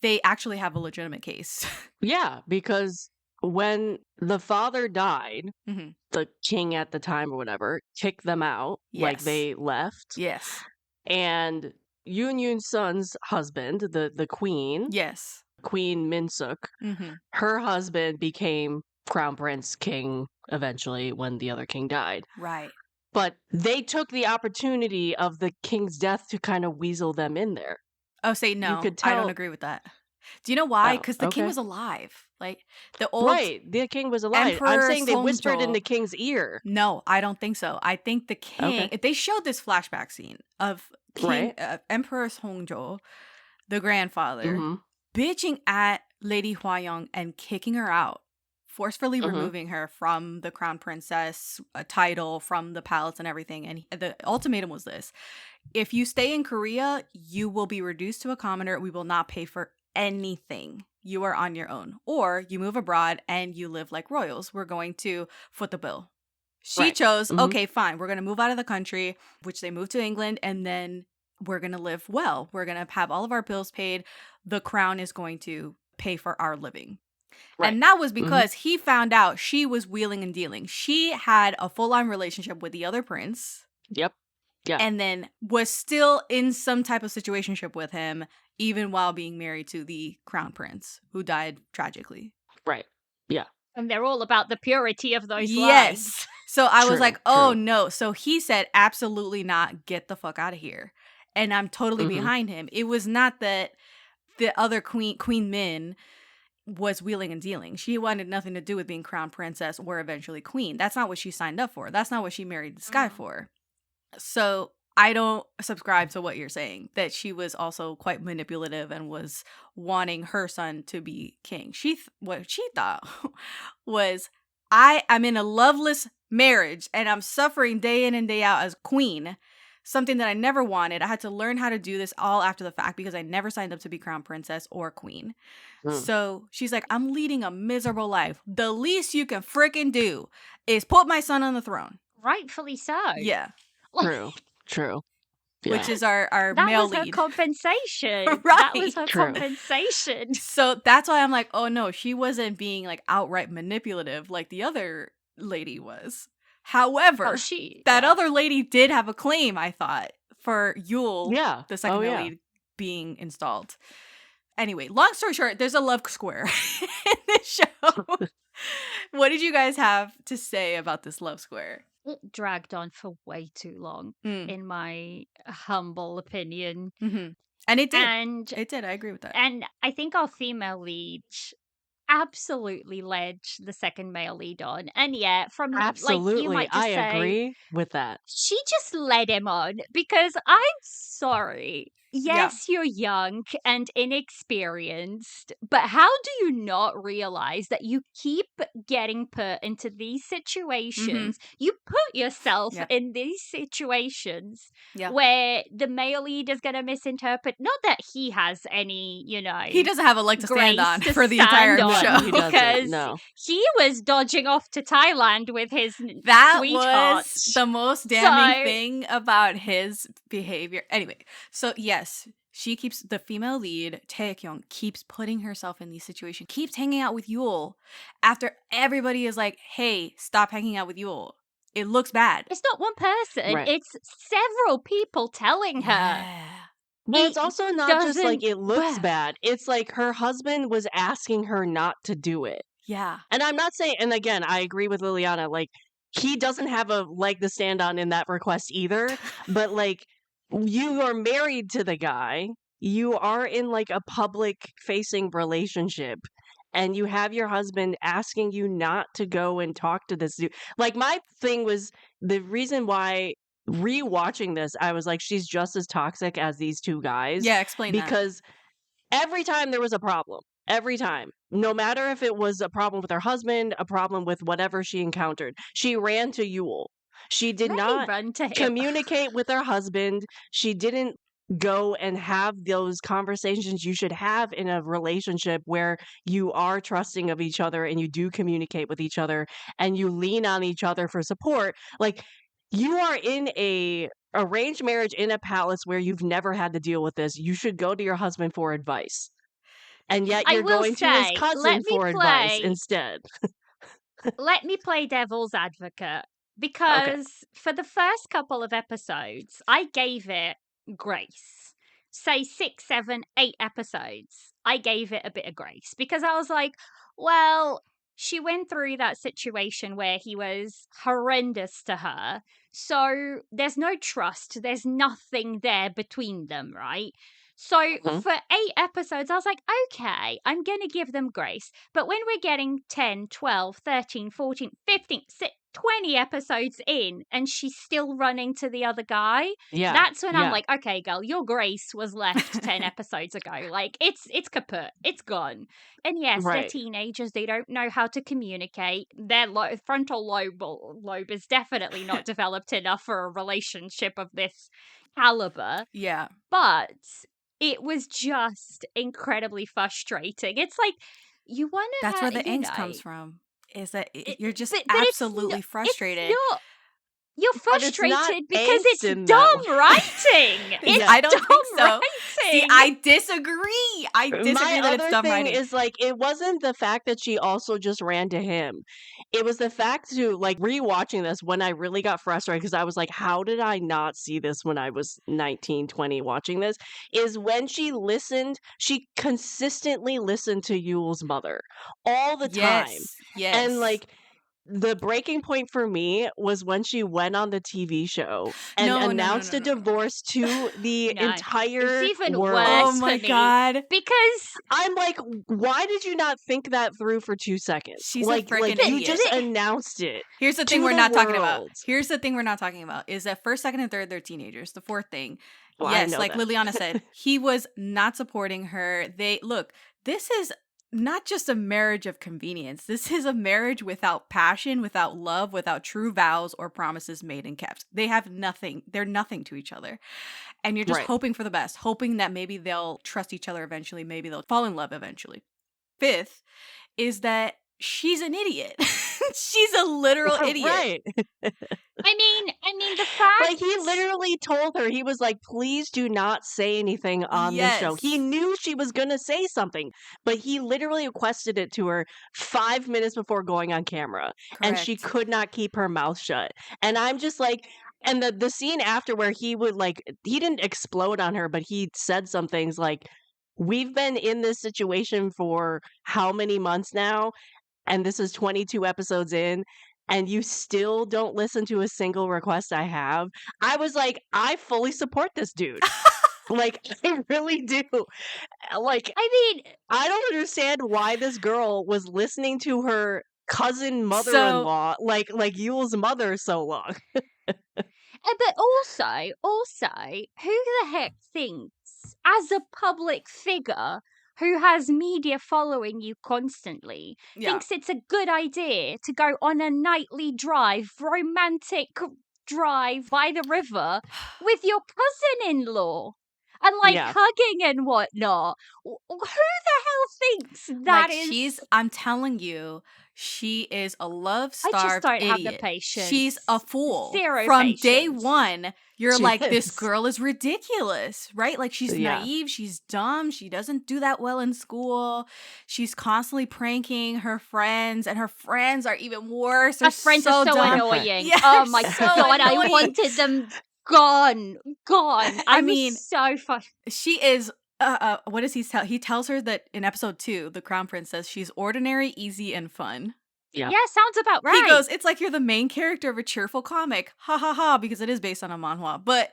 They actually have a legitimate case. Yeah, because when the father died, Mhm. the king at the time or whatever kicked them out, like Yes. they left. Yes. And Yoon's son's husband, the queen, Yes. Queen Min-suk, Mm-hmm. her husband became crown prince king eventually when the other king died. Right. But they took the opportunity of the king's death to kind of weasel them in there. Oh, say no. could I don't tell- agree with that. Do you know why? Oh, Because the king okay. was alive. Like the old. Right, the king was alive. I'm Emperor saying they whispered in Seongjo. the king's ear. No, I don't think so. I think the king. Okay. They showed this flashback scene of King Right. Emperor Seongjo, the grandfather, Hmm. bitching at Lady Hwa-young and kicking her out, forcefully Mhm. removing her from the crown princess title, from the palace and everything. And the ultimatum was this: if you stay in Korea, you will be reduced to a commoner. We will not pay for anything. You are on your own. Or you move abroad and you live like royals. We're going to foot the bill. She Right. chose, Mhm. okay, fine, we're going to move out of the country, which they moved to England, and then we're going to live well. We're going to have all of our bills paid. The crown is going to pay for our living. Right. And that was because he found out she was wheeling and dealing. She had a full-on relationship with the other prince Yep. Yeah. and then was still in some type of situationship with him, even while being married to the crown prince, who died tragically. Right. Yeah. And they're all about the purity of those lives. Yes. So I was True, like, oh true. no. So he said, absolutely not. Get the fuck out of here. And I'm totally Mhm. behind him. It was not that the other Queen Min was wheeling and dealing. She wanted nothing to do with being crown princess or eventually queen. That's not what she signed up for. That's not what she married this guy for. So I don't subscribe to what you're saying, that she was also quite manipulative and was wanting her son to be king. What she thought was, I am in a loveless marriage and I'm suffering day in and day out as queen, something that I never wanted. I had to learn how to do this all after the fact because I never signed up to be crown princess or queen. Mm. So she's like, I'm leading a miserable life. The least you can freaking do is put my son on the throne. Rightfully so. Yeah. True. True. Yeah. Which is our That male was her lead. compensation. That Right. was her True. compensation. So that's why I'm like, oh no, she wasn't being like outright manipulative like the other lady was. However, Oh, she. that other lady did have a claim, I thought, for Yule, Yeah. the second male lead, being installed. Anyway, long story short, there's a love square in this show. What did you guys have to say about this love square? It dragged on for way too long, in my humble opinion. Mm-hmm. And it did. And it did. I agree with that. And I think our female lead absolutely led the second male lead on. And yeah, from Absolutely, like you might just I say, agree with that. She just led him on because I'm sorry. Yes, you're young and inexperienced, but how do you not realize that you keep getting put into these situations? You put yourself in these situations where the male lead is going to misinterpret, not that he has any, he doesn't have a leg to stand on for the entire show. Because he was dodging off to Thailand with his that sweetheart. Was the most damning thing about his behavior. Anyway, so yes, the female lead, Chae-kyeong, keeps putting herself in these situations, keeps hanging out with Yule after everybody is like, hey, stop hanging out with Yule. It looks bad. It's not one person. Right. It's several people telling her. Yeah. But it's also not just like it looks bad. It's like her husband was asking her not to do it. Yeah. And I'm not saying, and again, I agree with Liliana, like, he doesn't have a leg to stand on in that request either. But like, you are married to the guy, you are in like a public facing relationship, and you have your husband asking you not to go and talk to this dude. Like, my thing was, the reason why rewatching this, I was like, she's just as toxic as these two guys. Yeah, explain that. Because every time there was a problem, every time, no matter if it was a problem with her husband, a problem with whatever she encountered, she ran to Yule. She did not communicate with her husband. She didn't go and have those conversations you should have in a relationship where you are trusting of each other and you do communicate with each other and you lean on each other for support. Like, you are in a arranged marriage in a palace where you've never had to deal with this. You should go to your husband for advice. And yet you're going to his cousin for advice instead. Let me play devil's advocate. Because for the first couple of episodes, I gave it grace. Say 6, 7, 8 episodes, I gave it a bit of grace. Because I was like, well, she went through that situation where he was horrendous to her. So there's no trust. There's nothing there between them, right? So for 8 episodes, I was like, okay, I'm going to give them grace. But when we're getting 10, 12, 13, 14, 15, 20 episodes in and she's still running to the other guy, that's when I'm like, okay, girl, your grace was left 10 episodes ago. Like, it's kaput. It's gone. And yes, they're teenagers. They don't know how to communicate. Their frontal lobe is definitely not developed enough for a relationship of this caliber. Yeah. But it was just incredibly frustrating. It's like, you want to That's where the angst comes from. Is that you're just absolutely frustrated. You're frustrated because it's dumb writing. It's I don't think so. Writing. See, I disagree. That it's dumb writing. Is like, it wasn't the fact that she also just ran to him. It was the fact to, like, rewatching this when I really got frustrated because I was like, how did I not see this when I was 19, 20 watching this? Is when she consistently listened to Yule's mother all the time. Yes. And like, the breaking point for me was when she went on the TV show and announced a divorce to the entire it's even world. Worse oh my god! Because I'm like, why did you not think that through for 2 seconds? She's like, a freaking idiot. You just announced it. Here's the thing we're not talking about. Here's the thing we're not talking about is that first, second, and third, they're teenagers. The fourth thing, yes, like Liliana said, he was not supporting her. This is not just a marriage of convenience. This is a marriage without passion, without love, without true vows or promises made and kept. They have nothing. They're nothing to each other. And you're just hoping for the best, hoping that maybe they'll trust each other eventually. Maybe they'll fall in love eventually. Fifth is that she's an idiot. She's a literal idiot. Right. I mean, the fact... Like, he literally told her, he was like, please do not say anything on the show. He knew she was going to say something, but he literally requested it to her 5 minutes before going on camera. Correct. And she could not keep her mouth shut. And I'm just like, And the scene after where he would like he didn't explode on her, but he said some things like, "We've been in this situation for how many months now, and this is 22 episodes in, and you still don't listen to a single request I have." I was like, I fully support this dude. Like, I really do. Like, I mean, I don't understand why this girl was listening to her cousin So mother-in-law, like Yule's mother, so long. but also, who the heck thinks, as a public figure who has media following you constantly, yeah. thinks it's a good idea to go on a nightly drive, romantic drive by the river with your cousin-in-law and like Yeah. hugging and whatnot? Who the hell thinks that Like is? I'm telling you, she is a I just love-starved don't have idiot. the patience. She's a fool. Zero From day patience. one, you're She like, this is. girl is ridiculous, right? Like she's Yeah. naive, she's dumb, she doesn't do that well in school. She's constantly pranking her friends, and her friends are even worse. They're Her friends so are so dumb. annoying. Yeah, Oh my so god, I annoying. wanted them gone. I mean, so fun. she is what does he tell? He tells her that in episode 2, the Crown Prince says she's ordinary, easy, and fun. Yeah. Yeah, sounds about right. He goes, it's like you're the main character of a cheerful comic. Ha ha ha, because it is based on a manhwa. But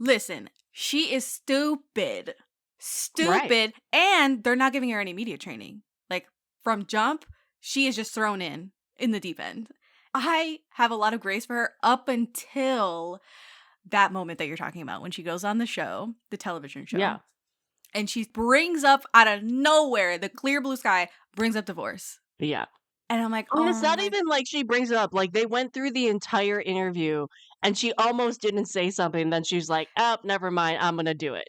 listen, she is stupid. Stupid. And they're not giving her any media training. Like, from jump, she is just thrown in the deep end. I have a lot of grace for her up until that moment that you're talking about, when she goes on the show, the television show. Yeah. And she brings up out of nowhere, the clear blue sky, brings up divorce. Yeah. And I'm like, And oh it's not my even like she brings it up. Like, they went through the entire interview and she almost didn't say something. Then she's like, oh, never mind. I'm going to do it.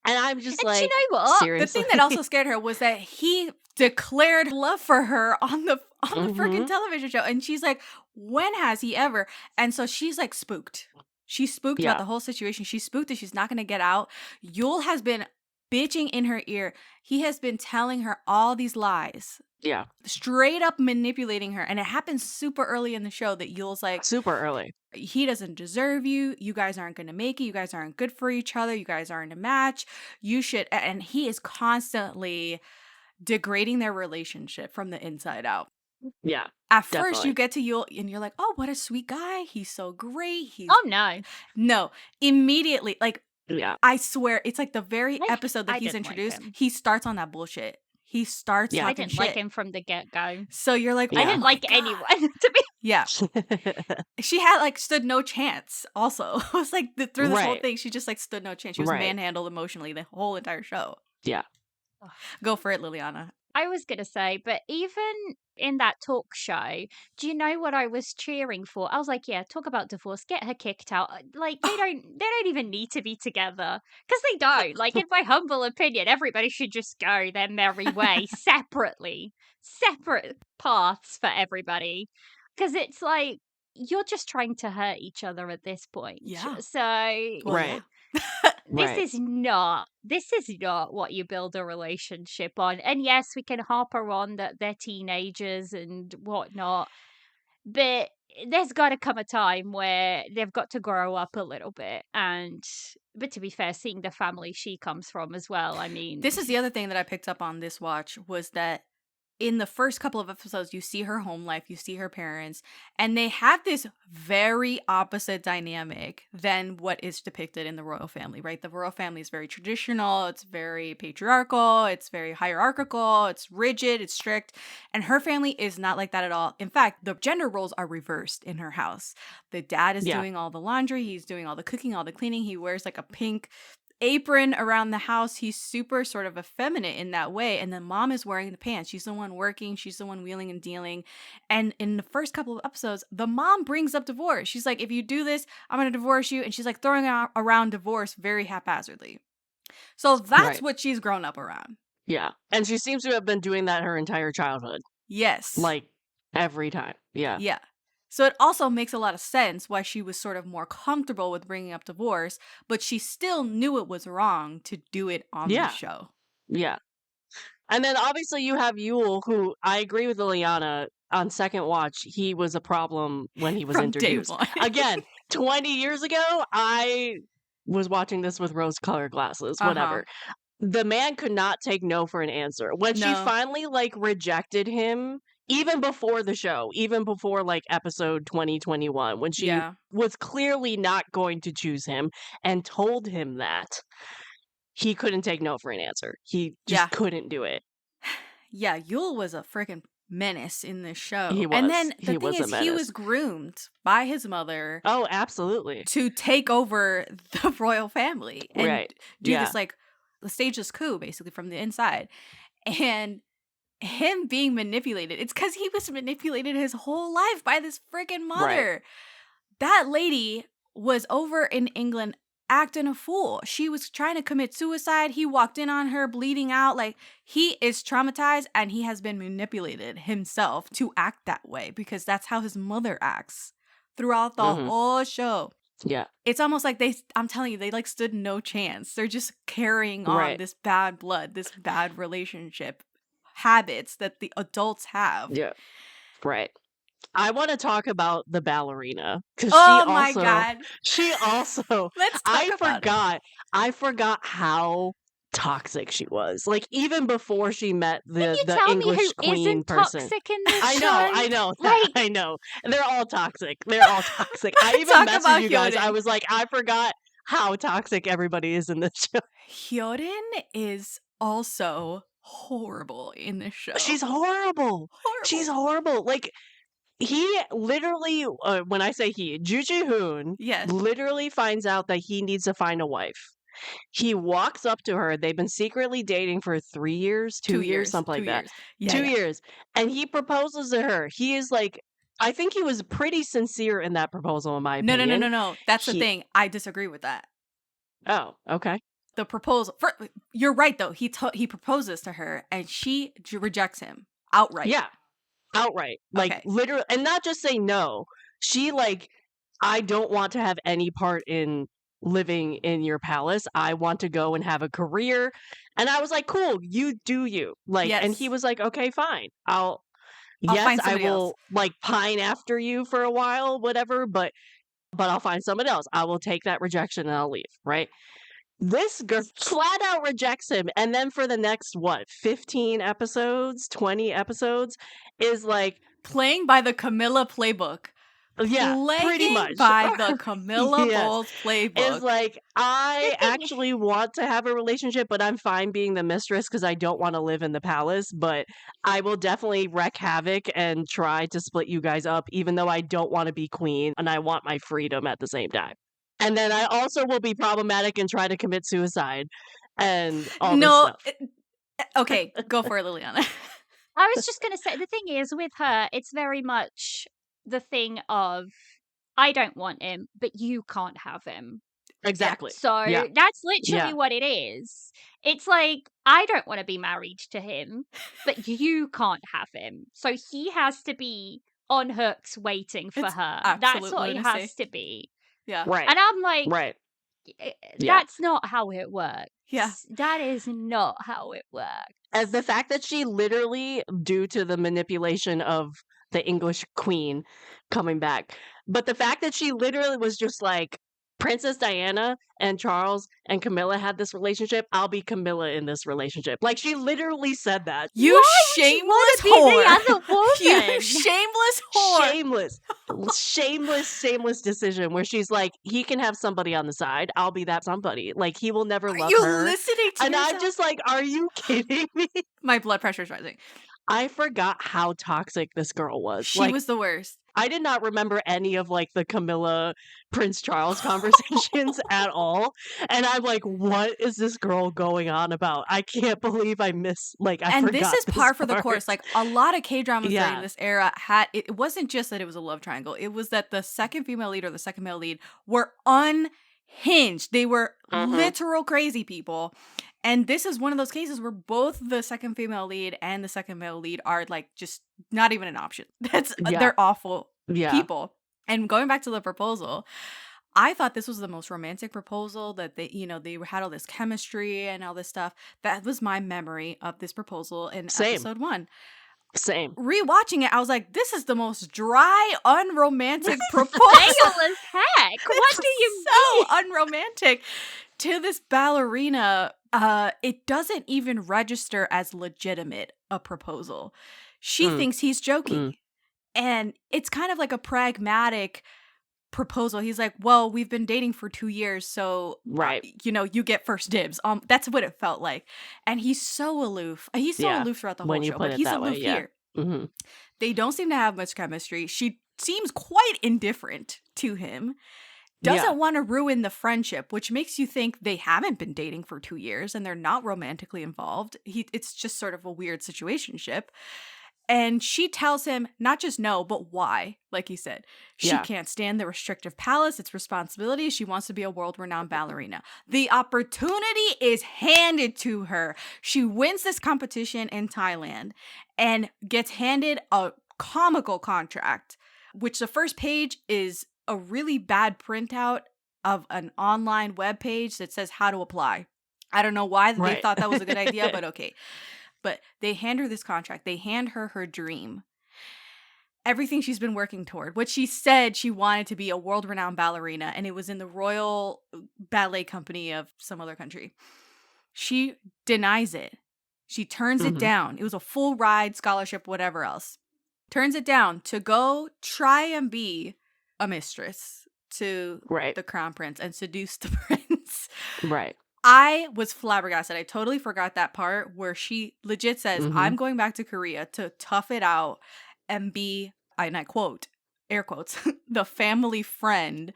And I'm just And like, you know what? seriously? The thing that also scared her was that he declared love for her on the freaking television show. And she's like, when has he ever? And so she's like spooked. She's spooked Yeah. about the whole situation. She's spooked that she's not going to get out. Yul has been bitching in her ear. He has been telling her all these lies. Yeah. Straight up manipulating her. And it happens super early in the show that Yul's like, Super early. he doesn't deserve you. You guys aren't going to make it. You guys aren't good for each other. You guys aren't a match. You should. And he is constantly degrading their relationship from the inside out. Yeah. At first, Definitely. you get to Yul and you're like, oh, what a sweet guy. He's so great. He's Oh no. No, immediately, like, Yeah. I swear, it's like the very Like, episode that I he's didn't like introduced, him. he starts on that bullshit. He starts Yeah. I talking didn't like shit. him from the get-go. So you're like, Yeah. I oh didn't my like God. anyone, to be Yeah. She had like stood no chance also. It was like through this whole Right. thing, she just like stood no chance. She was Right. manhandled emotionally the whole entire show. Yeah. Go for it, Liliana. I was going to say, but even in that talk show, do you know what I was cheering for? I was like, yeah, talk about divorce, get her kicked out. Like they don't even need to be together, because they don't. Like, in my humble opinion, everybody should just go their merry way separately, separate paths for everybody, because it's like you're just trying to hurt each other at this point. Yeah. So Well, Right. this Right. is not what you build a relationship on. And yes, we can harper on that they're teenagers and whatnot, but there's got to come a time where they've got to grow up a little bit. But to be fair, seeing the family she comes from as well, I mean, This is the other thing that I picked up on this watch was that in the first couple of episodes, you see her home life, you see her parents, and they have this very opposite dynamic than what is depicted in the royal family, right? The royal family is very traditional, it's very patriarchal, it's very hierarchical, it's rigid, it's strict, and her family is not like that at all. In fact, the gender roles are reversed in her house. The dad is Yeah. doing all the laundry, he's doing all the cooking, all the cleaning, he wears like a pink apron around the house. He's super sort of effeminate in that way. And then mom is wearing the pants. She's the one working. She's the one wheeling and dealing. And in the first couple of episodes, the mom brings up divorce. She's like, if you do this, I'm going to divorce you. And she's like throwing around divorce very haphazardly. So that's Right. what she's grown up around. Yeah. And she seems to have been doing that her entire childhood. Yes. Like, every time. Yeah. Yeah. So it also makes a lot of sense why she was sort of more comfortable with bringing up divorce, but she still knew it was wrong to do it on Yeah. the show. Yeah. And then obviously you have Yule, who I agree with Liliana. On second watch, he was a problem when he was From day introduced. one. Again, 20 years ago, I was watching this with rose-colored glasses, whatever. The man could not take no for an answer. When she No. finally like rejected him, even before the show, even before like episode 2021, when she Yeah. was clearly not going to choose him and told him that, he couldn't take no for an answer. He just Yeah. couldn't do it. Yeah, Yul was a freaking menace in this show. He And was. then the He thing was a is, he was menace. groomed by his mother Oh, absolutely. to take over the royal family and Right. do Yeah. this like stage this coup basically from the inside. And him being manipulated, it's because he was manipulated his whole life by this freaking mother. That lady was over in England acting a fool. She was trying to commit suicide. He walked in on her bleeding out. Like, he is traumatized and he has been manipulated himself to act that way because that's how his mother acts throughout the Mhm. whole show. Yeah. It's almost like I'm telling you, they like stood no chance. They're just carrying on Right. this bad blood, this bad relationship habits that the adults have. Yeah. Right. I want to talk about the ballerina because Oh my God. she also Let's talk about it. I forgot how toxic she was. Like even before she met Can you the tell me English who queen isn't person. toxic in this I show? know, Like, I know. They're all toxic. They're all toxic. I even Talk messaged about you guys. I Yoden. was like, I forgot how toxic everybody is in this show. Hyorin is also horrible in this show. She's horrible. She's horrible. Like he literally, when I say he, Ji-hoon Yes. literally finds out that he needs to find a wife. He walks up to her. They've been secretly dating for 3 years, 2 years, something like that. Yeah, 2 yeah. years. And he proposes to her. He is like, I think he was pretty sincere in that proposal, in my No, opinion. no. That's the He- thing. I disagree with that. Oh, okay. The proposal. You're right, though. He proposes to her and she rejects him outright. Yeah. Outright. Like Okay. literally, and not just say no. She like, I don't want to have any part in living in your palace. I want to go and have a career. And I was like, cool, you do you. Like, and he Yes. was like, okay, fine. I'll Yes, find I somebody will else. like pine after you for a while, whatever, but I'll find someone else. I will take that rejection and I'll leave, right? This girl flat out rejects him. And then for the next, 15 episodes, 20 episodes, is like, Playing by the Camilla playbook. yeah, pretty Playing much. by the Camilla Yes. Bowles playbook. Is like, I actually want to have a relationship, but I'm fine being the mistress because I don't want to live in the palace. But I will definitely wreak havoc and try to split you guys up, even though I don't want to be queen and I want my freedom at the same time. And then I also will be problematic and try to commit suicide and all this stuff. Okay, go for it, Liliana. I was just going to say, the thing is with her, it's very much the thing of, I don't want him, but you can't have him. Exactly. So Yeah. that's literally Yeah. what it is. It's like, I don't want to be married to him, but you can't have him. So he has to be on hooks waiting for It's her. absolute That's what he lunacy. has to be. Yeah. Right. And I'm like, Right. "Eh, Yeah. that's not how it works. Yeah. That is not how it works. As the fact that she literally, due to the manipulation of the English queen coming back, but the fact that she literally was just like, Princess Diana and Charles and Camilla had this relationship, I'll be Camilla in this relationship. Like, she literally said that. You Why would you shameless wanna be whore. the other woman? You shameless whore. Shameless decision where she's like, he can have somebody on the side. I'll be that somebody. Like, he will never Are love you her. listening to And yourself? I'm just like, are you kidding me? My blood pressure is rising. I forgot how toxic this girl was. She Like, was the worst. I did not remember any of like the Camilla Prince Charles conversations at all. And I'm like, what is this girl going on about? I can't believe I And this forgot is par for the part. course. Like a lot of K-dramas Yeah. during this era had it wasn't just that it was a love triangle. It was that the second female lead or the second male lead were unhinged. They were literal crazy people. And this is one of those cases where both the second female lead and the second male lead are like just not even an option. Yeah. They're awful Yeah. people. And going back to the proposal, I thought this was the most romantic proposal that they had all this chemistry and all this stuff. That was my memory of this proposal in Same. episode 1. Same. Rewatching it, I was like, this is the most dry, unromantic proposal. Pale as heck. What do you so unromantic to this ballerina. It doesn't even register as legitimate a proposal. She thinks he's joking. And it's kind of like a pragmatic proposal. He's like, well, we've been dating for 2 years, so you get first dibs. That's what it felt like. And he's so aloof. He's so aloof throughout the whole show, but he's aloof here. Mm-hmm. They don't seem to have much chemistry. She seems quite indifferent to him. Doesn't want to ruin the friendship, which makes you think they haven't been dating for 2 years and they're not romantically involved. It's just sort of a weird situationship. And she tells him not just no, but why, like he said. She can't stand the restrictive palace, its responsibility. She wants to be a world-renowned ballerina. The opportunity is handed to her. She wins this competition in Thailand and gets handed a comical contract, which the first page is a really bad printout of an online webpage that says how to apply. I don't know why they thought that was a good idea, but okay. But they hand her this contract. They hand her her dream. Everything she's been working toward. What she said she wanted to be a world-renowned ballerina, and it was in the Royal Ballet Company of some other country. She denies it. She turns it down. It was a full ride, scholarship, whatever else. Turns it down to go try and be a mistress to the crown prince and seduce the prince. Right. I was flabbergasted. I totally forgot that part where she legit says, I'm going back to Korea to tough it out and be, and I quote, air quotes, the family friend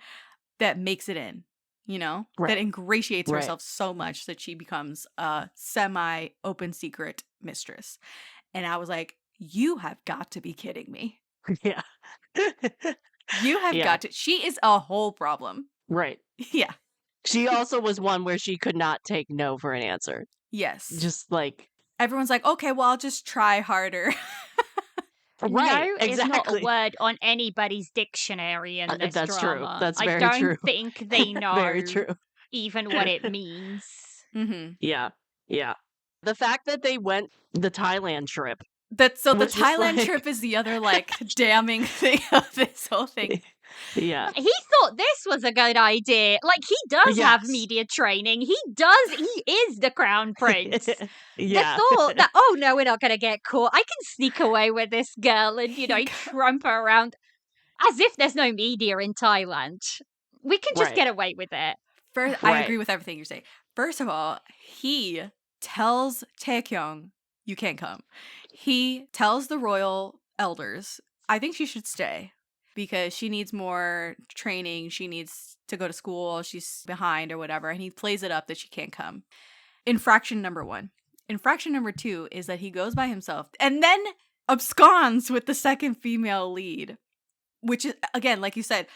that makes it in, that ingratiates herself so much that she becomes a semi-open secret mistress. And I was like, you have got to be kidding me. Yeah. You have got to. She is a whole problem. Right. Yeah. She also was one where she could not take no for an answer. Yes. Just like... Everyone's like, okay, well, I'll just try harder. No is not a word on anybody's dictionary in this That's drama. true. That's very true. I don't think they know very true. even what it means. Yeah. Yeah. The fact that they went the Thailand trip. The Thailand trip is the other, damning thing of this whole thing. Yeah. He thought this was a good idea. Like, he does have media training. He is the crown prince. Yeah. The thought that, oh no, we're not going to get caught. I can sneak away with this girl and, trump her around as if there's no media in Thailand. We can just get away with it. First, I agree with everything you're saying. First of all, he tells Chae-kyeong, you can't come. He tells the royal elders, I think she should stay because she needs more training. She needs to go to school. She's behind or whatever. And he plays it up that she can't come. Infraction number 1. Infraction number 2 is that he goes by himself and then absconds with the second female lead, which is, again, like you said,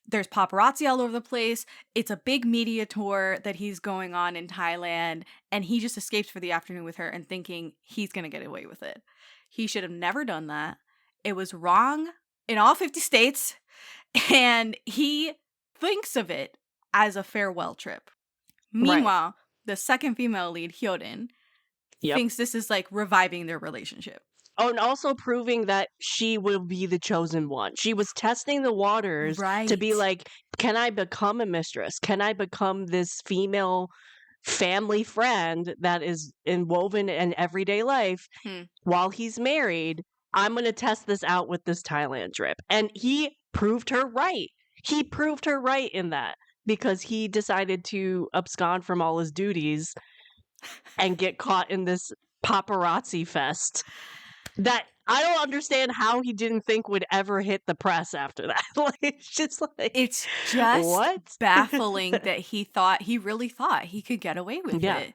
there's paparazzi all over the place. It's a big media tour that he's going on in Thailand, and he just escapes for the afternoon with her and thinking he's going to get away with it. He should have never done that. It was wrong in all 50 states, and he thinks of it as a farewell trip. Meanwhile, the second female lead, Hyodin, thinks this is like reviving their relationship. Oh, and also proving that she will be the chosen one. She was testing the waters to be like, can I become a mistress? Can I become this female family friend that is woven in everyday life while he's married? I'm going to test this out with this Thailand trip. And he proved her right. He proved her right in that because he decided to abscond from all his duties and get caught in this paparazzi fest. That I don't understand how he didn't think would ever hit the press after that. It's just what? Baffling that he really thought he could get away with it.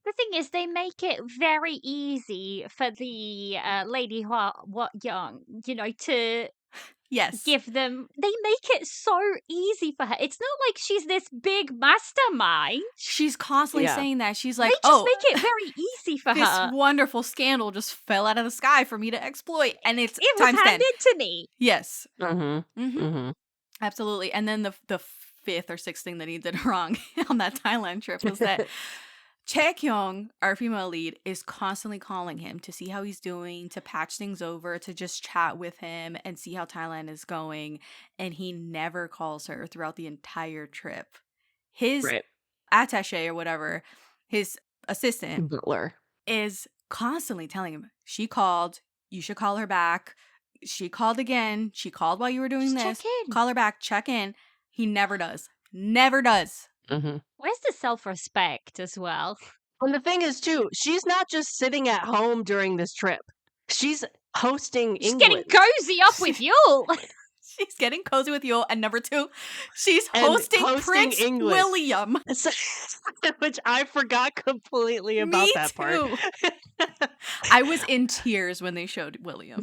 The thing is, they make it very easy for the lady Young, to give them. They make it so easy for her. It's not like she's this big mastermind. She's constantly saying that. She's like, they just make it very easy for her. This wonderful scandal just fell out of the sky for me to exploit, and it was handed to me. Yes. Absolutely. And then the 5th or 6th thing that he did wrong on that Thailand trip was that Chae-kyeong, our female lead, is constantly calling him to see how he's doing, to patch things over, to just chat with him and see how Thailand is going. And he never calls her throughout the entire trip. His Right. attaché or whatever, his assistant, Butler. is constantly telling him, she called, you should call her back. She called again. She called while you were doing Just this. check in. Call her back, check in. He never does. Never does. Mm-hmm. Where's the self-respect as well? And the thing is, too, she's not just sitting at home during this trip. She's hosting She's England. getting cozy up with Yul. She's getting cozy with you. And number two, she's And hosting hosting Prince England. William. Which I forgot completely about Me that too. part. I was in tears when they showed William.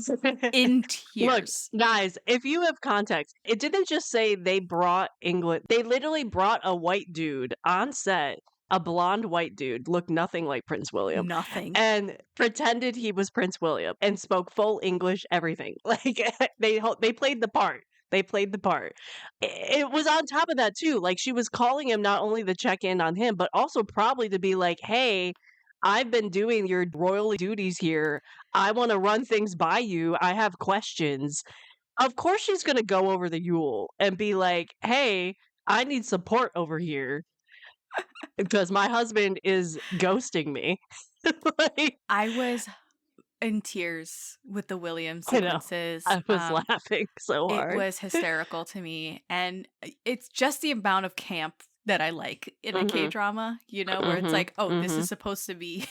In tears. Look, guys, if you have context, it didn't just say they brought England. They literally brought a white dude on set, a blonde white dude, looked nothing like Prince William, Nothing. and pretended he was Prince William and spoke full English, everything. Like they played the part. They played the part. It was on top of that too. Like she was calling him not only to check in on him, but also probably to be like, "Hey, I've been doing your royal duties here. I want to run things by you. I have questions." Of course, she's going to go over the Yule and be like, "Hey, I need support over here because my husband is ghosting me." Like, I was in tears with the William I know. sequences. I was laughing so It hard. was hysterical to me. And it's just the amount of camp that I like in a Mhm. K-drama, you know, where it's Mhm, like, oh, this mhm. is supposed to be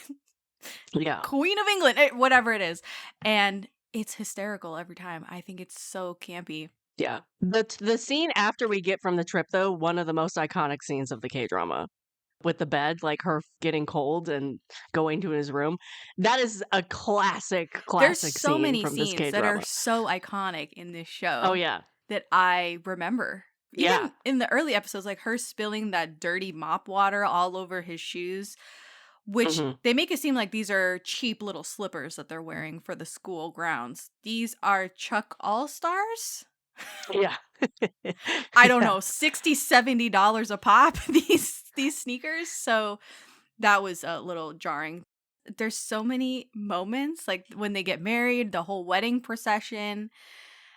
Yeah. Queen of England, whatever it is. And it's hysterical every time. I think it's so campy. Yeah. The scene after we get from the trip, though, one of the most iconic scenes of the K-drama. With the bed, like her getting cold and going to his room. That is a classic There's scene so many from this scenes that K-drama. are so iconic in this show. Oh, yeah. That I remember. Even Yeah. in the early episodes, like her spilling that dirty mop water all over his shoes, which Mhm. they make it seem like these are cheap little slippers that they're wearing for the school grounds. These are Chuck All-Stars? Yeah. I don't Yeah. know, $60, $70 a pop, these sneakers. So that was a little jarring. There's so many moments, like when they get married, the whole wedding procession.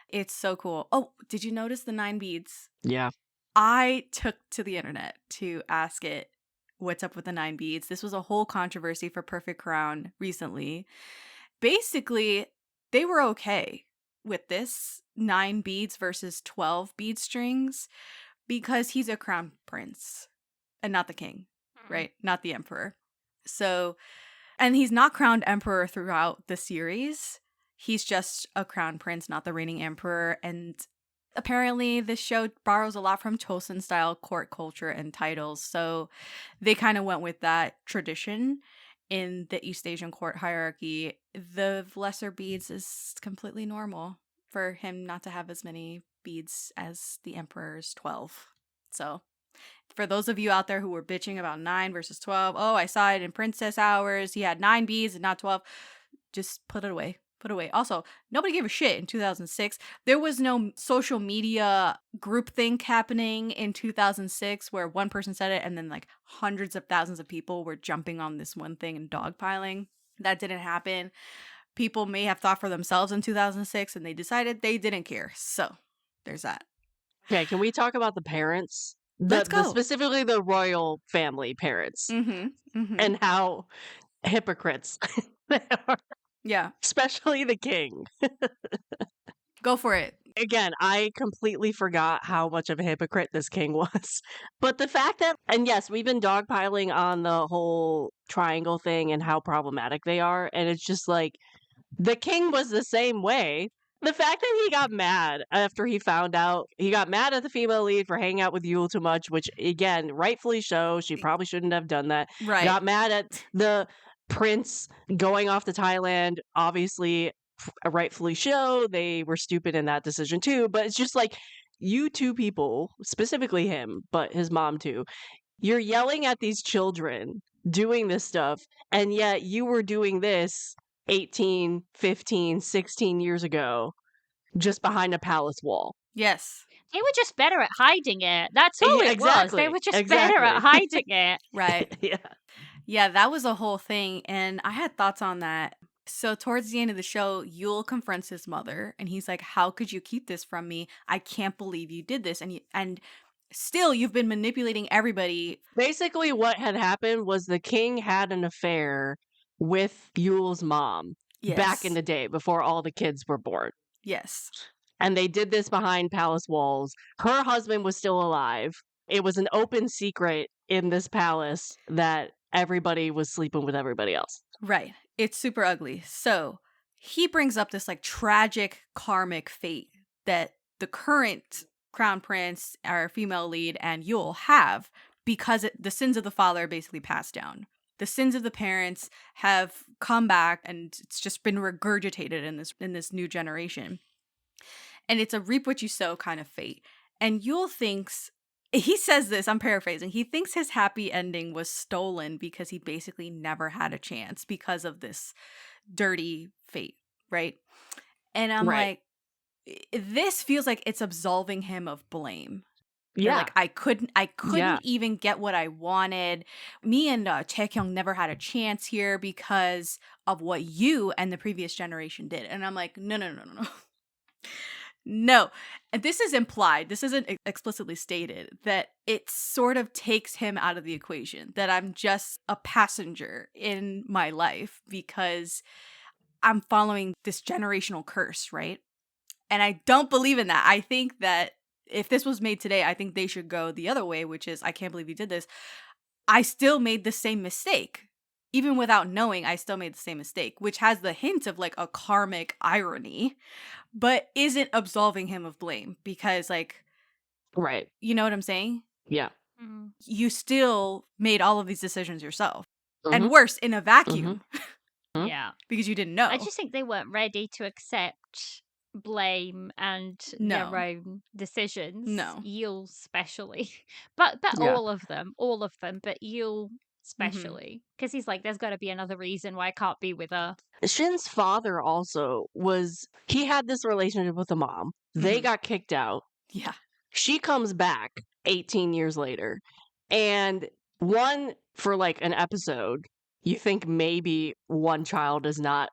It's so cool. Oh, did you notice the 9 beads? Yeah. I took to the internet to ask it what's up with the 9 beads. This was a whole controversy for Perfect Crown recently. Basically, they were okay with this 9 beads versus 12 bead strings because he's a crown prince and not the king, right? Not the emperor. So, and he's not crowned emperor throughout the series. He's just a crown prince, not the reigning emperor. And apparently this show borrows a lot from Chosun style court culture and titles. So they kind of went with that tradition in the East Asian court hierarchy. The lesser beads is completely normal for him not to have as many beads as the emperor's 12. So for those of you out there who were bitching about 9 versus 12, oh, I saw it in Princess Hours. He had 9 beads and not 12. Just put it away. Put it away. Also, nobody gave a shit in 2006. There was no social media groupthink happening in 2006 where one person said it and then like hundreds of thousands of people were jumping on this one thing and dogpiling. That didn't happen. People may have thought for themselves in 2006 and they decided they didn't care. So there's that. Okay, can we talk about the parents? Let's go. Specifically the royal family parents Mm-hmm. and how hypocrites they are, Yeah. especially the king. Go for it. Again, I completely forgot how much of a hypocrite this king was. But the fact that, and yes, we've been dogpiling on the whole triangle thing and how problematic they are. And it's just like, the king was the same way. The fact that he got mad after he found out, he got mad at the female lead for hanging out with Yule too much, which again, rightfully so. She probably shouldn't have done that. Right. Got mad at the prince going off to Thailand, obviously, rightfully so. They were stupid in that decision too. But it's just like, you two people, specifically him, but his mom too, you're yelling at these children doing this stuff, and yet you were doing this 18, 15, 16 years ago, just behind a palace wall. Yes. They were just better at hiding it. That's all Yeah, it was. They exactly, were just better at exactly. hiding it. Right. Yeah. Yeah, that was a whole thing, and I had thoughts on that. So towards the end of the show, Yul confronts his mother, and he's like, "How could you keep this from me? I can't believe you did this, and still you've been manipulating everybody." Basically, what had happened was the king had an affair with Yule's mom back in Yes. the day before all the kids were born. Yes. And they did this behind palace walls. Her husband was still alive. It was an open secret in this palace that everybody was sleeping with everybody else. Right. It's super ugly. So he brings up this like tragic karmic fate that the current crown prince, our female lead, and Yul have because the sins of the father are basically passed down. The sins of the parents have come back, and it's just been regurgitated in this new generation. And it's a reap what you sow kind of fate. And Yul thinks, he says this, I'm paraphrasing, he thinks his happy ending was stolen because he basically never had a chance because of this dirty fate, right? And I'm Right. like, this feels like it's absolving him of blame. They're Yeah. like, I couldn't Yeah. even get what I wanted. Me and Chae-kyeong never had a chance here because of what you and the previous generation did. And I'm like, no. No. And this is implied. This isn't explicitly stated, that it sort of takes him out of the equation, that I'm just a passenger in my life because I'm following this generational curse, right? And I don't believe in that. I think that if this was made today, I think they should go the other way, which is, I can't believe you did this. I still made the same mistake. Even without knowing, I still made the same mistake, which has the hint of like a karmic irony, but isn't absolving him of blame because, like, Right. you know what I'm saying? Yeah. Mm. You still made all of these decisions yourself. Mhm. And worse, in a vacuum Mhm. Yeah. because you didn't know. I just think they weren't ready to accept blame and No. their own decisions. No. Yule especially. But Yeah. all of them, but Yule especially. Because he's like, there's got to be another reason why I can't be with her. Shin's father also he had this relationship with the mom. They Mhm. got kicked out. Yeah. She comes back 18 years later. And for like an episode, you think maybe one child is not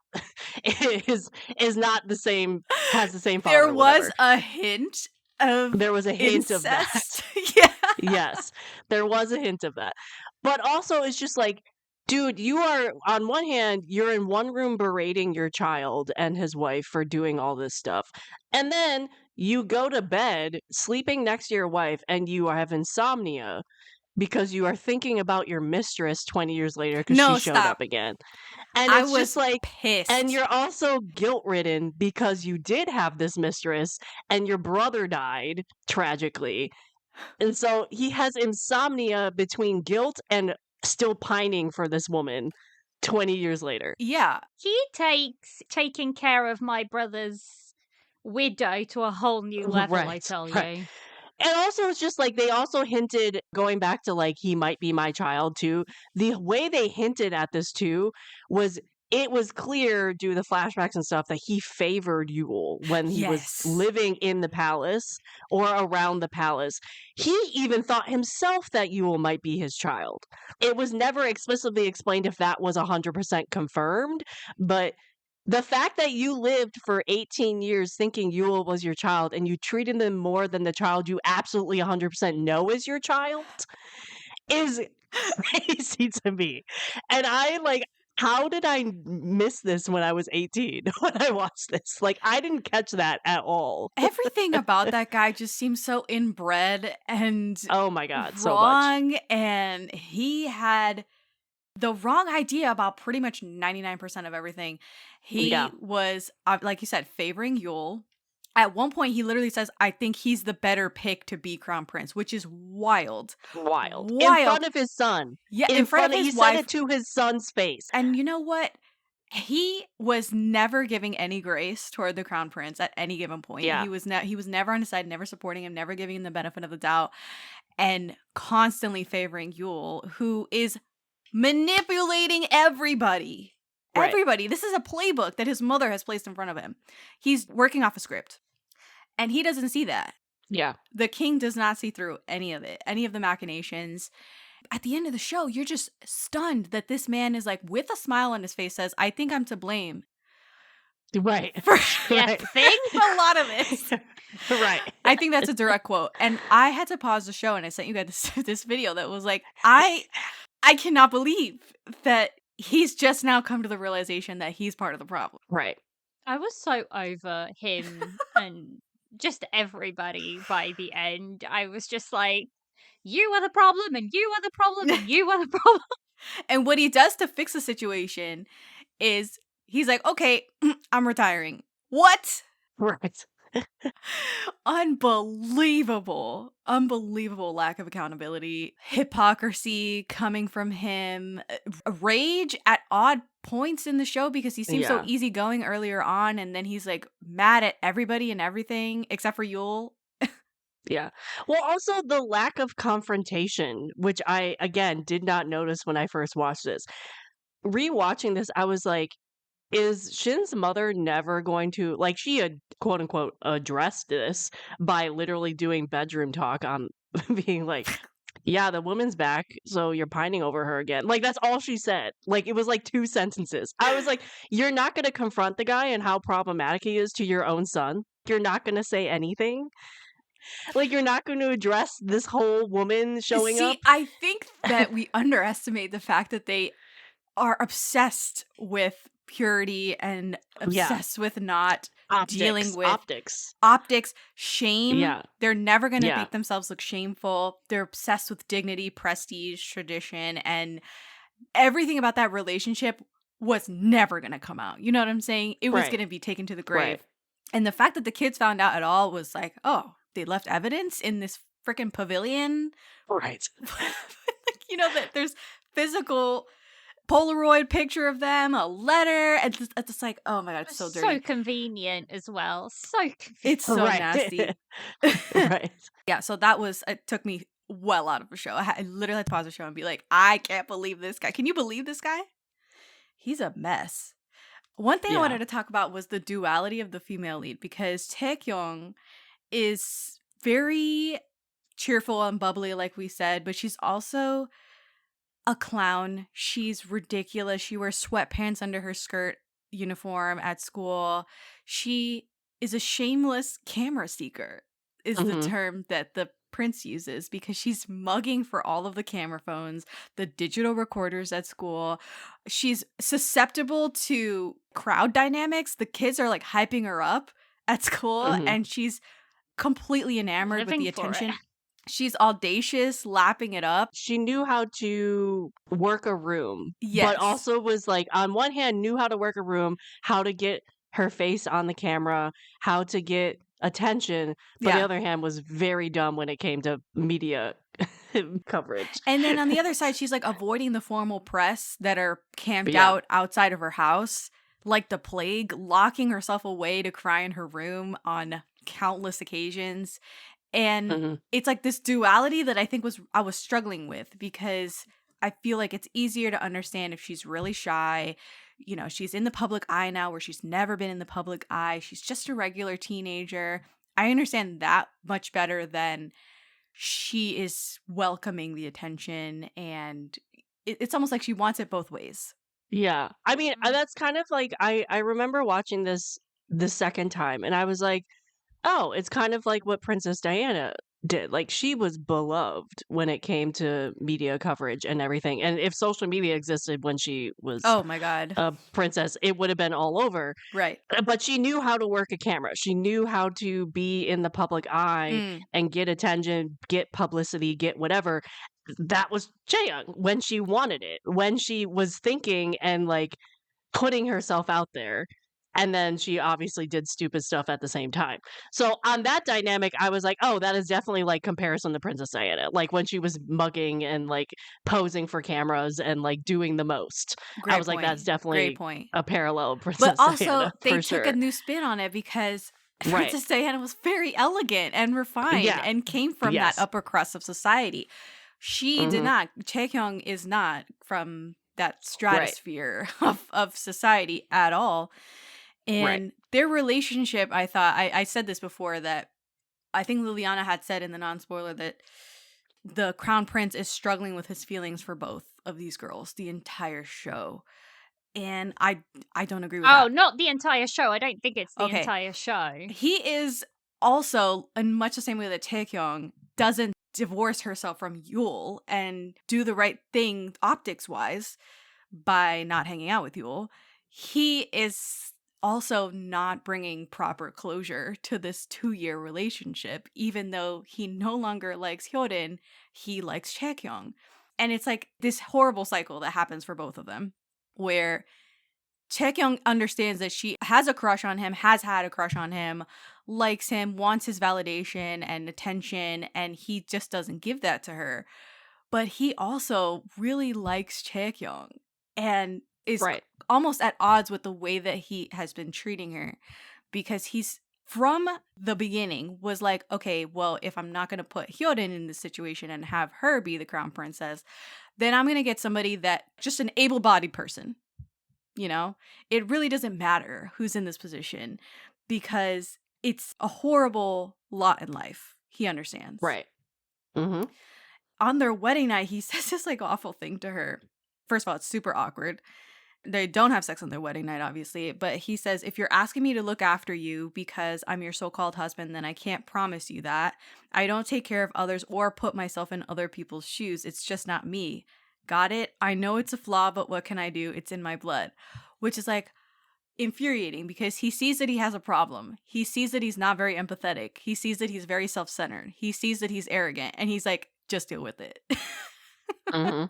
is not the same, has the same father. There or was whatever. a hint of There was a hint of that. incest. Yeah. Yes, there was a hint of that. But also, it's just like, dude, you are, on one hand, you're in one room berating your child and his wife for doing all this stuff. And then you go to bed sleeping next to your wife and you have insomnia because you are thinking about your mistress 20 years later because No, she showed stop. up again. And I it's was just like, pissed. and you're also guilt-ridden because you did have this mistress and your brother died tragically. And so he has insomnia between guilt and still pining for this woman 20 years later. Yeah. He takes taking care of my brother's widow to a whole new level, I Right, tell right. you. And also, it's just like they also hinted, going back to like, he might be my child too. The way they hinted at this too was, it was clear due to the flashbacks and stuff that he favored Yule when he Yes. was living in the palace or around the palace. He even thought himself that Yule might be his child. It was never explicitly explained if that was 100% confirmed, but the fact that you lived for 18 years thinking Yule was your child and you treated them more than the child you absolutely 100% know is your child is crazy to me. And I like, how did I miss this when I was 18 when I watched this? Like, I didn't catch that at all. Everything about that guy just seems so inbred and Oh my God, so much. wrong. And he had the wrong idea about pretty much 99% of everything. He Yeah. was, like you said, favoring Yule. At one point, he literally says, I think he's the better pick to be crown prince, which is wild. Wild. In Wild. front of his son. Yeah, in front of he his said wife. it to his son's face. And you know what? He was never giving any grace toward the crown prince at any given point. Yeah. He was never on his side, never supporting him, never giving him the benefit of the doubt, and constantly favoring Yule, who is manipulating everybody. Right. Everybody. This is a playbook that his mother has placed in front of him. He's working off a script. And he doesn't see that. Yeah. The king does not see through any of it, any of the machinations. At the end of the show, you're just stunned that this man is like, with a smile on his face, says, I think I'm to blame Right. for Right. a lot of this. Right. I think that's a direct quote. And I had to pause the show and I sent you guys this video that was like, I cannot believe that he's just now come to the realization that he's part of the problem. Right. I was so over him and just everybody by the end. I was just like, you are the problem, and you are the problem, and you are the problem. And what he does to fix the situation is he's like, okay, I'm retiring. What? Right. Unbelievable lack of accountability, hypocrisy coming from him, rage at odd points in the show because he seems so Yeah. easygoing earlier on, and then he's like mad at everybody and everything except for Yul. Yeah. Well, also the lack of confrontation, which I, again, did not notice when I first watched this. Rewatching this, I was like, is Shin's mother never going to, like, she had, quote unquote, addressed this by literally doing bedroom talk on being like, yeah, the woman's back, so you're pining over her again. Like, that's all she said. Like, it was like 2 sentences. I was like, you're not going to confront the guy and how problematic he is to your own son? You're not going to say anything? Like, you're not going to address this whole woman showing up? I think that we underestimate the fact that they are obsessed with purity and obsessed with not dealing with optics, shame. Yeah. They're never going to make themselves look shameful. They're obsessed with dignity, prestige, tradition, and everything about that relationship was never going to come out. You know what I'm saying? It was going to be taken to the grave. Right. And the fact that the kids found out at all was like, oh, they left evidence in this freaking pavilion. Right. Like, you know, that there's physical Polaroid picture of them, a letter, and it's just like, oh my god, it's so dirty. So convenient as well. So convenient. It's so nasty. Right. Yeah, so it took me well out of the show. I literally had to pause the show and be like, I can't believe this guy. Can you believe this guy? He's a mess. One thing I wanted to talk about was the duality of the female lead, because Chae-kyeong is very cheerful and bubbly, like we said, but she's also a clown. She's ridiculous. She wears sweatpants under her skirt uniform at school. She is a shameless camera seeker, is the term that the prince uses, because she's mugging for all of the camera phones, the digital recorders at school. She's susceptible to crowd dynamics. The kids are like hyping her up at school, and she's completely enamored with the attention. She's audacious, lapping it up. She knew how to work a room, yes, but also was like, on one hand, knew how to work a room, how to get her face on the camera, how to get attention, but on the other hand was very dumb when it came to media coverage. And then on the other side, she's like avoiding the formal press that are camped out outside of her house like the plague, locking herself away to cry in her room on countless occasions. And it's like this duality that I think I was struggling with, because I feel like it's easier to understand if she's really shy. You know, she's in the public eye now where she's never been in the public eye. She's just a regular teenager. I understand that much better than she is welcoming the attention, and it's almost like she wants it both ways. Yeah. I mean, that's kind of like, I remember watching this the second time and I was like, oh, it's kind of like what Princess Diana did. Like, she was beloved when it came to media coverage and everything. And if social media existed when she was oh my god, a princess, it would have been all over. Right. But she knew how to work a camera. She knew how to be in the public eye and get attention, get publicity, get whatever. That was Chae-kyeong when she wanted it, when she was thinking and like putting herself out there. And then she obviously did stupid stuff at the same time. So on that dynamic, I was like, oh, that is definitely like comparison to Princess Diana. Like when she was mugging and like posing for cameras and like doing the most. Great I was point. like, that's definitely Great point. a parallel of Princess But also, Diana. they for took sure. a new spin on it because Princess Diana was very elegant and refined and came from that upper crust of society. She did not. Chae-kyeong is not from that stratosphere of society at all. And their relationship, I thought, I said this before, that I think Liliana had said in the non-spoiler that the crown prince is struggling with his feelings for both of these girls the entire show. And I don't agree with that. Oh, not the entire show. I don't think it's the Okay. entire show. He is also, in much the same way that Chae-kyeong doesn't divorce herself from Yul and do the right thing optics-wise by not hanging out with Yul, he is also not bringing proper closure to this 2-year relationship, even though he no longer likes Hyorin, he likes Chae-kyeong. And it's like this horrible cycle that happens for both of them, where Chae-kyeong understands that she has a crush on him, has had a crush on him, likes him, wants his validation and attention, and he just doesn't give that to her. But he also really likes Chae-kyeong and is Right. almost at odds with the way that he has been treating her, because he's from the beginning was like, okay, well, if I'm not going to put Hyorin in this situation and have her be the crown princess, then I'm going to get somebody that just an able-bodied person. You know, it really doesn't matter who's in this position because it's a horrible lot in life. He understands. Right. Mm-hmm. On their wedding night, he says this like awful thing to her. First of all, it's super awkward. They don't have sex on their wedding night, obviously. But he says, if you're asking me to look after you because I'm your so-called husband, then I can't promise you that. I don't take care of others or put myself in other people's shoes. It's just not me. Got it? I know it's a flaw, but what can I do? It's in my blood. Which is like infuriating because he sees that he has a problem. He sees that he's not very empathetic. He sees that he's very self-centered. He sees that he's arrogant. And he's like, just deal with it. Mm-hmm.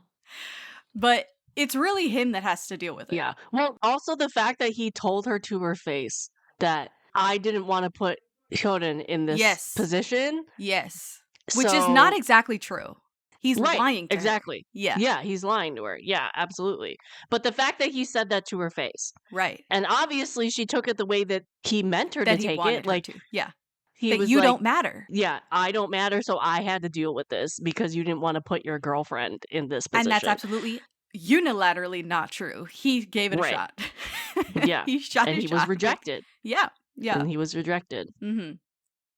But it's really him that has to deal with it. Yeah. Well, also the fact that he told her to her face that I didn't want to put Hyorin in this Yes. position. Yes. Which is not So- exactly true. He's right, lying to her. exactly. Yeah. Yeah, he's lying to her. Yeah, absolutely. But the fact that he said that to her face, Right. and obviously she took it the way that he meant her That to he take wanted it. her Like to. Yeah. he That was you like, don't matter. yeah, I don't matter, so I had to deal with this because you didn't want to put your girlfriend in this position. And that's absolutely unilaterally not true. He gave it Right. a shot. Yeah. He shot and his he shot. was rejected. Yeah. Yeah. And he was rejected. Mm-hmm.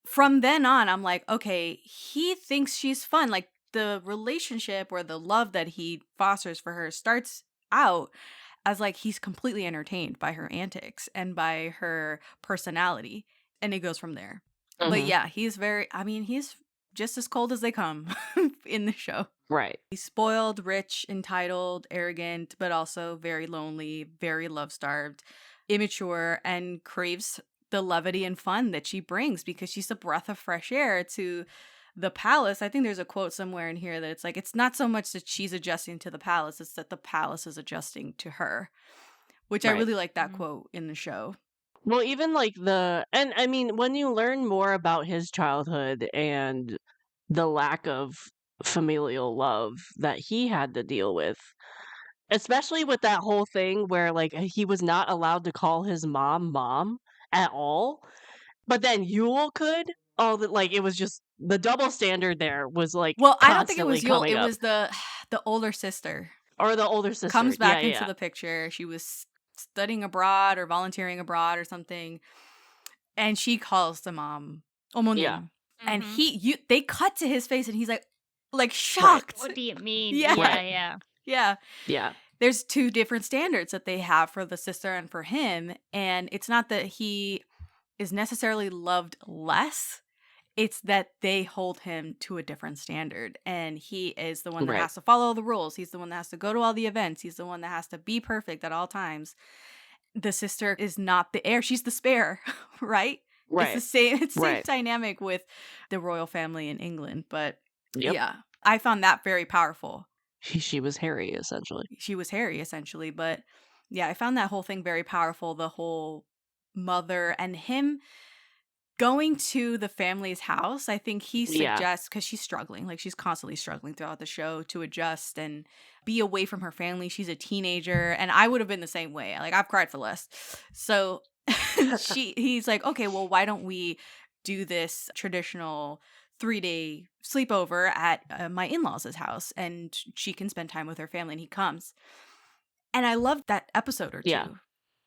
From then on, I'm like, okay, he thinks she's fun. Like the relationship or the love that he fosters for her starts out as like he's completely entertained by her antics and by her personality. And it goes from there. But Mhm. yeah, he's he's just as cold as they come in the show. Right. He's spoiled, rich, entitled, arrogant, but also very lonely, very love-starved, immature, and craves the levity and fun that she brings because she's a breath of fresh air to the palace. I think there's a quote somewhere in here that it's like, it's not so much that she's adjusting to the palace, it's that the palace is adjusting to her, which I Right. really like that Mhm. quote in the show. Well, even like and I mean, when you learn more about his childhood and the lack of familial love that he had to deal with, especially with that whole thing where like he was not allowed to call his mom at all, but then Yule could. Oh, like it was just the double standard there was like Well, I don't think it constantly was Yul, coming it up. was the older sister. Or the older sister Comes back Yeah, into yeah. the picture. She was studying abroad or volunteering abroad or something, and she calls the mom Omonim. Yeah. And Mhm. they cut to his face, and he's like shocked. What do you mean? Yeah. Yeah, Right. yeah. Yeah, Yeah. there's two different standards that they have for the sister and for him, and it's not that he is necessarily loved less. It's that they hold him to a different standard, and he is the one that Right. has to follow the rules. He's the one that has to go to all the events. He's the one that has to be perfect at all times. The sister is not the heir; she's the spare, right? Right. It's the same. It's the same Right. dynamic with the royal family in England, but Yep. yeah, I found that very powerful. She was Harry essentially. She was Harry essentially, but yeah, I found that whole thing very powerful. The whole mother and him going to the family's house. I think he Yeah. suggests, because she's struggling, like she's constantly struggling throughout the show to adjust and be away from her family. She's a teenager, and I would have been the same way. Like I've cried for less. So he's like, okay, well, why don't we do this traditional 3-day sleepover at my in-laws' house, and she can spend time with her family, and he comes. And I loved that episode or two. Yeah.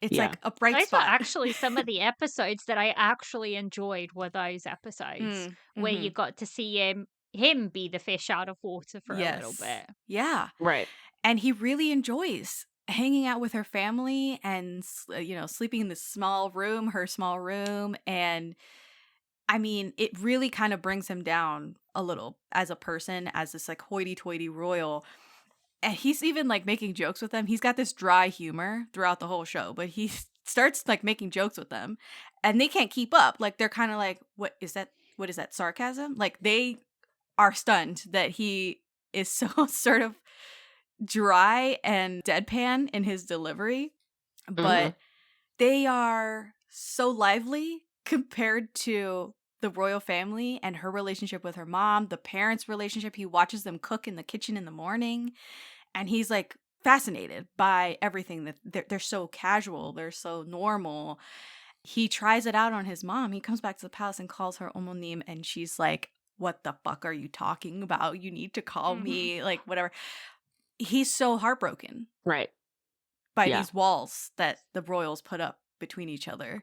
It's Yeah. like a bright Those spot. were actually some of the episodes that I actually enjoyed were those episodes Mm, where mhm. you got to see him him be the fish out of water for a little Yes. bit. Yeah. Right. And he really enjoys hanging out with her family and, sleeping in this small room, her small room. And I mean, it really kind of brings him down a little as a person, as this like hoity-toity royal. And he's even like making jokes with them. He's got this dry humor throughout the whole show, but he starts like making jokes with them and they can't keep up. Like they're kind of like, what is that? What is that, sarcasm? Like they are stunned that he is so sort of dry and deadpan in his delivery, but they are so lively compared to the royal family and her relationship with her mom, the parents' relationship. He watches them cook in the kitchen in the morning, and he's like fascinated by everything that they're so casual, they're so normal. He tries it out on his mom. He comes back to the palace and calls her Omonim, and she's like, what the fuck are you talking about? You need to call me, like whatever. He's so heartbroken Right. by these walls that the royals put up between each other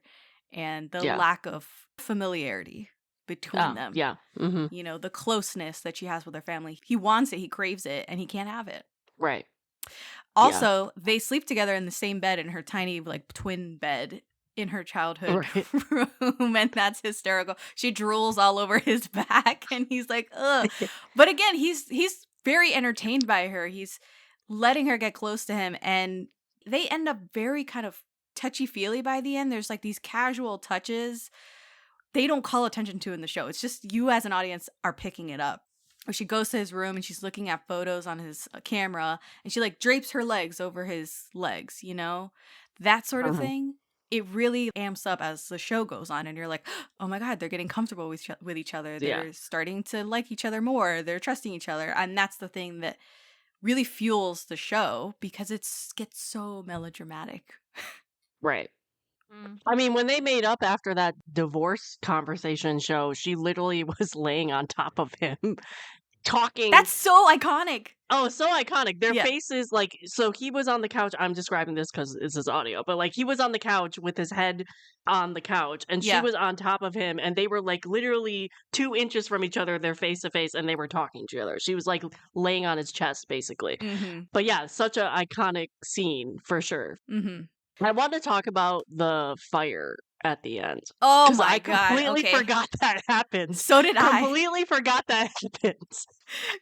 and the lack of familiarity between them. Yeah. The closeness that she has with her family. He wants it, he craves it, and he can't have it. Right. Also, they sleep together in the same bed in her tiny like twin bed in her childhood room, and that's hysterical. She drools all over his back and he's like, ugh. But again, he's very entertained by her. He's letting her get close to him, and they end up very kind of touchy-feely by the end. There's like these casual touches they don't call attention to in the show. It's just you as an audience are picking it up. She goes to his room and she's looking at photos on his camera, and she like drapes her legs over his legs, that sort of thing. It really amps up as the show goes on, and you're like, oh my God, they're getting comfortable with each other. They're starting to like each other more. They're trusting each other. And that's the thing that really fuels the show, because it gets so melodramatic. Right. I mean, when they made up after that divorce conversation show, she literally was laying on top of him, talking. That's so iconic. Oh, so iconic. Their faces, like, so he was on the couch. I'm describing this because this is audio, but like he was on the couch with his head on the couch, and she was on top of him, and they were like literally 2 inches from each other. They're face to face, and they were talking to each other. She was like laying on his chest, basically. But yeah, such an iconic scene for sure. I want to talk about the fire at the end. Oh my God. I completely forgot that happened. So did I. Completely forgot that happened.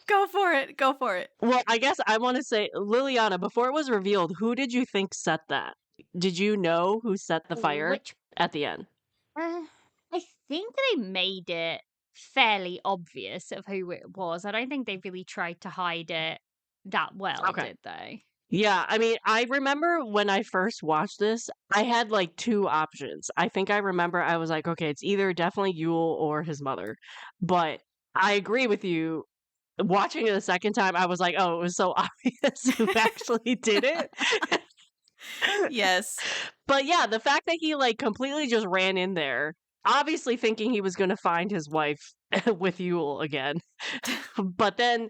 Go for it. Go for it. Well, I guess I want to say, Liliana, before it was revealed, who did you think set that? Did you know who set the fire at the end? I think they made it fairly obvious of who it was. I don't think they really tried to hide it that well, did they? Yeah, I mean, I remember when I first watched this, I had like 2 options. I think I remember I was like, okay, it's either definitely Yul or his mother. But I agree with you. Watching it a second time, I was like, oh, it was so obvious who actually did it. Yes. But yeah, the fact that he like completely just ran in there, obviously thinking he was going to find his wife with Yul again. But then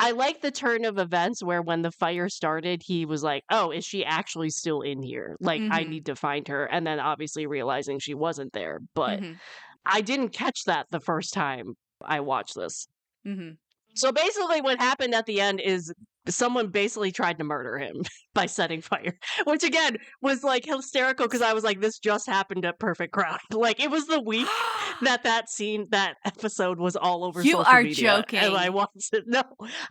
I like the turn of events where when the fire started, he was like, oh, is she actually still in here? Like, I need to find her. And then obviously realizing she wasn't there. But I didn't catch that the first time I watched this. So basically what happened at the end is someone basically tried to murder him by setting fire, which again was like hysterical because I was like, this just happened at Perfect Crown. Like it was the week that scene, that episode was all over social media. You are joking. And I watched it. No,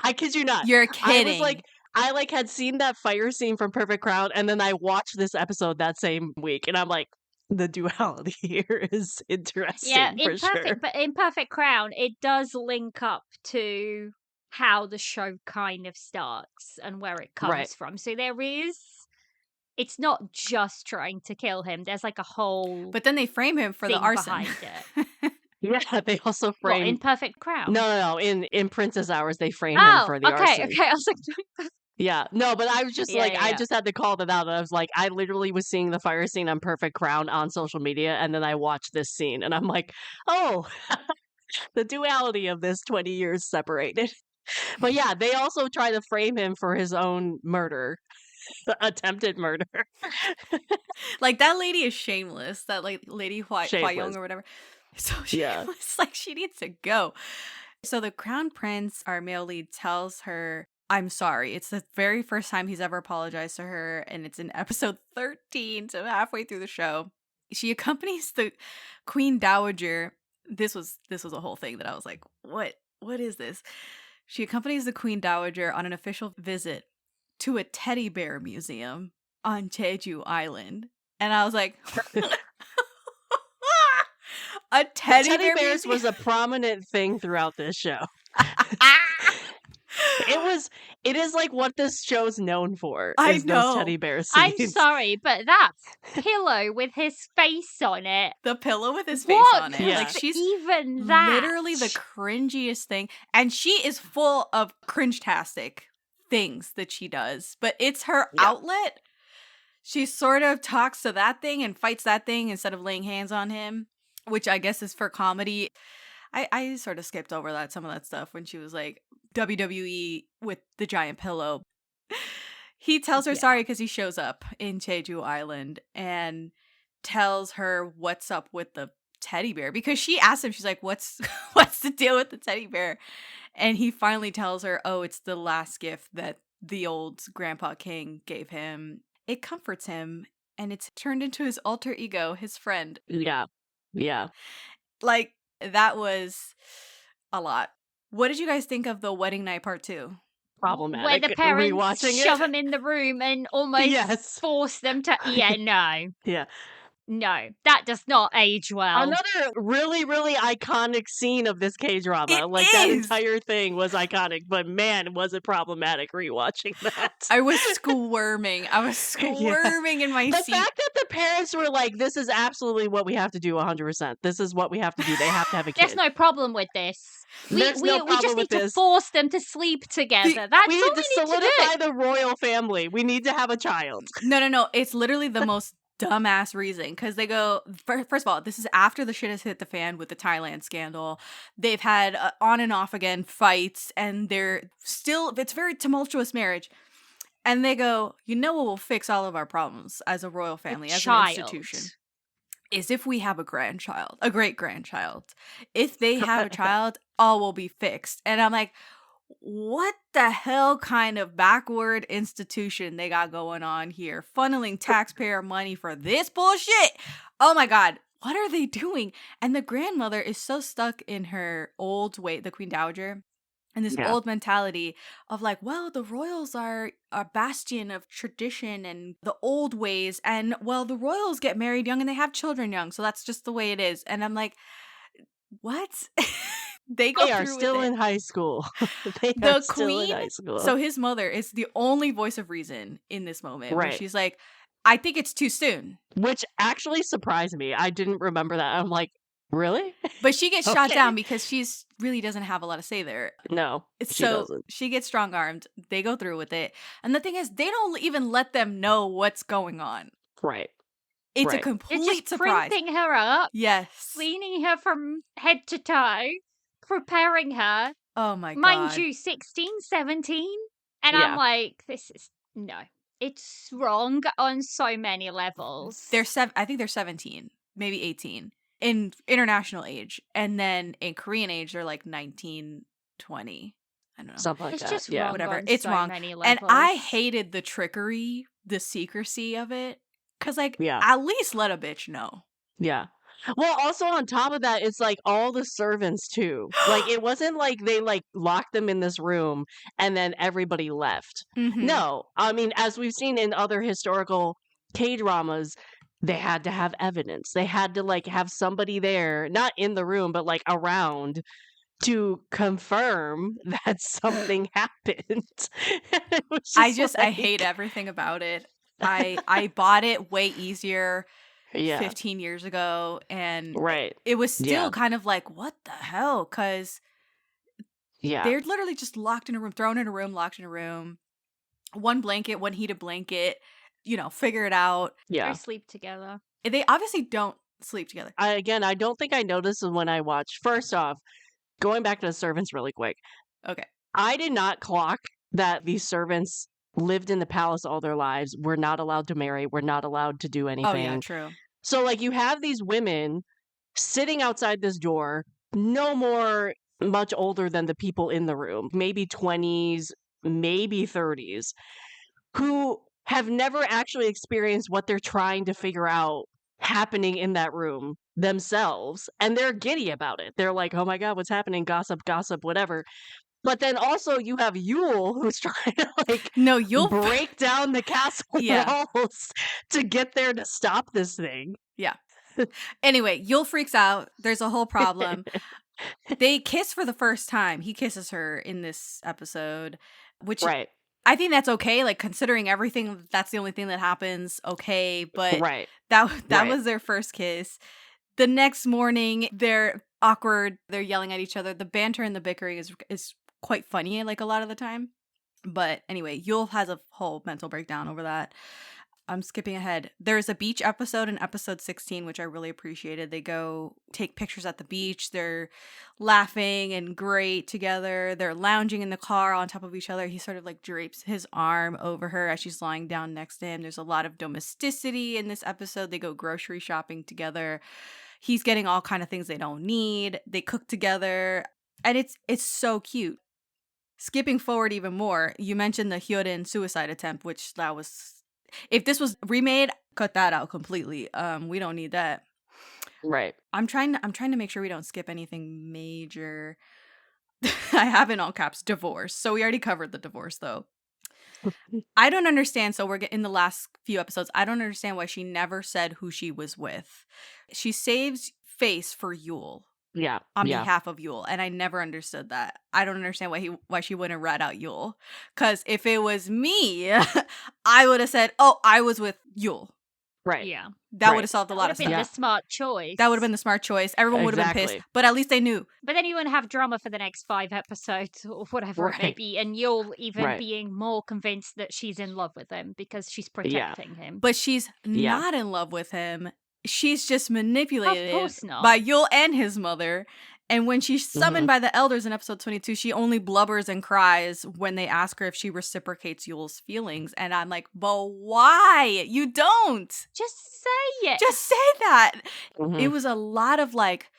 I kid you not. You're kidding. I was like, I had seen that fire scene from Perfect Crown, and then I watched this episode that same week, and I'm like, the duality here is interesting. Yeah, sure. But in Perfect Crown, it does link up to how the show kind of starts and where it comes from. So it's not just trying to kill him. There's like a whole. But then they frame him for the arson. Behind it. Yeah, they also frame in Perfect Crown. No. In Princess Hours, they frame him for the arson. Okay. I was like. Yeah, no, but I was just I just had to call that out. I was like, I literally was seeing the fire scene on Perfect Crown on social media, and then I watched this scene, and I'm like, oh, the duality of this 20 years separated. But yeah, they also try to frame him for his own murder, attempted murder. Like, that lady is shameless. That like lady Chae-kyeong or whatever. So shameless. Like, she needs to go. So the crown prince, our male lead, tells her, I'm sorry. It's the very first time he's ever apologized to her, and it's in episode 13, so halfway through the show. She accompanies the Queen Dowager. This was a whole thing that I was like, what is this? She accompanies the Queen Dowager on an official visit to a teddy bear museum on Jeju Island. And I was like, a teddy bear bears museum? was a prominent thing throughout this show. It is like what this show's known for. I is know. Those teddy bear I'm scenes. sorry, but that pillow with his face on it. The pillow with his face What? on it. Yeah. Like, she's Even that. literally the cringiest thing. And she is full of cringe-tastic things that she does. But it's her Yeah. outlet. She sort of talks to that thing and fights that thing instead of laying hands on him, which I guess is for comedy. I sort of skipped over some of that stuff when she was like, WWE with the giant pillow. He tells her sorry because he shows up in Jeju Island and tells her what's up with the teddy bear, because she asked him, she's like, what's the deal with the teddy bear? And he finally tells her, oh, it's the last gift that the old Grandpa King gave him. It comforts him, and it's turned into his alter ego, his friend. Yeah. Like, that was a lot. What did you guys think of the wedding night part 2? Problematic. Where the parents Rewatching shove it. them in the room and almost Yes. force them to. Yeah, no. Yeah. No, that does not age well. Another really, really iconic scene of this K-drama. It Like, that is! entire thing was iconic, but man, was it problematic rewatching that. I was squirming. I was squirming in my The seat. fact that the parents were like, this is absolutely what we have to do 100%. This is what we have to do. They have to have a kid. There's no problem with this. There's no We problem just with need to this. force them to sleep together. That's we all need to we need to do. solidify the royal family. We need to have a child. No. It's literally the most dumbass reason, because they go, first of all, this is after the shit has hit the fan with the Thailand scandal. They've had on and off again fights, and it's very tumultuous marriage. And they go, you know what will fix all of our problems as a royal family, as an institution, is if we have a great grandchild. If they have a child, all will be fixed. And I'm like, what the hell kind of backward institution they got going on here, funneling taxpayer money for this bullshit? Oh my God, what are they doing? And the grandmother is so stuck in her old way, the Queen Dowager, and this old mentality of like, well, the royals are a bastion of tradition and the old ways, and well, the royals get married young and they have children young, so that's just the way it is. And I'm like, what? They are still in high school. The still in queen, high school. so his mother is the only voice of reason in this moment. Where Right. she's like, I think it's too soon. Which actually surprised me. I didn't remember that. I'm like, really? But she gets shot Okay. down because she's really doesn't have a lot of say there. No, she So doesn't. she gets strong armed. They go through with it. And the thing is, they don't even let them know what's going on. Right. It's a Right. They're complete just surprise. printing her up, Yes. cleaning her from head to toe, preparing her. Oh my God. Mind you, 16, 17. And Yeah. I'm like, no. It's wrong on so many levels. I think they're 17, maybe 18 in international age. And then in Korean age, they're like 19, 20. I don't know. Something like It's that. just yeah. wrong. Whatever. on It's so wrong. many And levels. I hated the trickery, the secrecy of it. Because, like, Yeah. at least let a bitch know. Yeah. Well, also on top of that, it's like all the servants too. Like it wasn't like they like locked them in this room and then everybody left. Mhm. No, I mean, as we've seen in other historical K-dramas, they had to have evidence. They had to like have somebody there, not in the room, but like around to confirm that something happened. It was I like- hate everything about it. I bought it way easier Yeah. 15 years ago, and Right. it was still Yeah. kind of like, what the hell? Because Yeah. they're literally just locked in a room, thrown in a room, locked in a room. One blanket, one heated blanket, figure it out. Yeah. Go sleep together. They obviously don't sleep together. I don't think I noticed when I watched. First off, going back to the servants really quick, Okay. I did not clock that these servants lived in the palace all their lives, were not allowed to marry, were not allowed to do anything. Oh, yeah, true. So, like, you have these women sitting outside this door, no more much older than the people in the room, maybe 20s, maybe 30s, who have never actually experienced what they're trying to figure out happening in that room themselves. And they're giddy about it. They're like, oh my God, what's happening? Gossip, gossip, whatever. But then also you have Yule who's trying to like No, you'll break down the castle Yeah. walls to get there to stop this thing. Yeah. Anyway, Yule freaks out. There's a whole problem. They kiss for the first time. He kisses her in this episode, which Right. I think that's okay. Like, considering everything, that's the only thing that happens. Okay, but Right. that Right. was their first kiss. The next morning, they're awkward. They're yelling at each other. The banter and the bickering is quite funny, like, a lot of the time. But anyway, Yule has a whole mental breakdown over that. I'm skipping ahead. There's a beach episode in episode 16, which I really appreciated. They go take pictures at the beach. They're laughing and great together. They're lounging in the car on top of each other. He sort of like drapes his arm over her as she's lying down next to him. There's a lot of domesticity in this episode. They go grocery shopping together. He's getting all kind of things they don't need. They cook together. And it's so cute. Skipping forward even more, you mentioned the Hyorin suicide attempt, which that was... If this was remade, cut that out completely. We don't need that. Right. I'm trying to make sure we don't skip anything major. I have in all caps divorce. So we already covered the divorce though. I don't understand. So we're in the last few episodes. I don't understand why she never said who she was with. She saves face for Yule. Yeah. On yeah. behalf of Yule, and I never understood that. I don't understand why she wouldn't rat out Yule. Because if it was me, I would have said, "Oh, I was with Yule." Right. Yeah. That would have solved a lot of That would have stuff. been the smart choice. That would have been the smart choice. Everyone would have been pissed, Exactly. but at least they knew. But then you wouldn't have drama for the next 5 episodes or whatever it may Right. be, and you'll even Right. being more convinced that she's in love with him because she's protecting him. But she's Yeah. not in love with him. She's just manipulated Of course not. by Yule and his mother. And when she's summoned by the elders in episode 22, she only blubbers and cries when they ask her if she reciprocates Yule's feelings. And I'm like, but why? You don't. Just say it. Just say that. Mhm. It was a lot of like,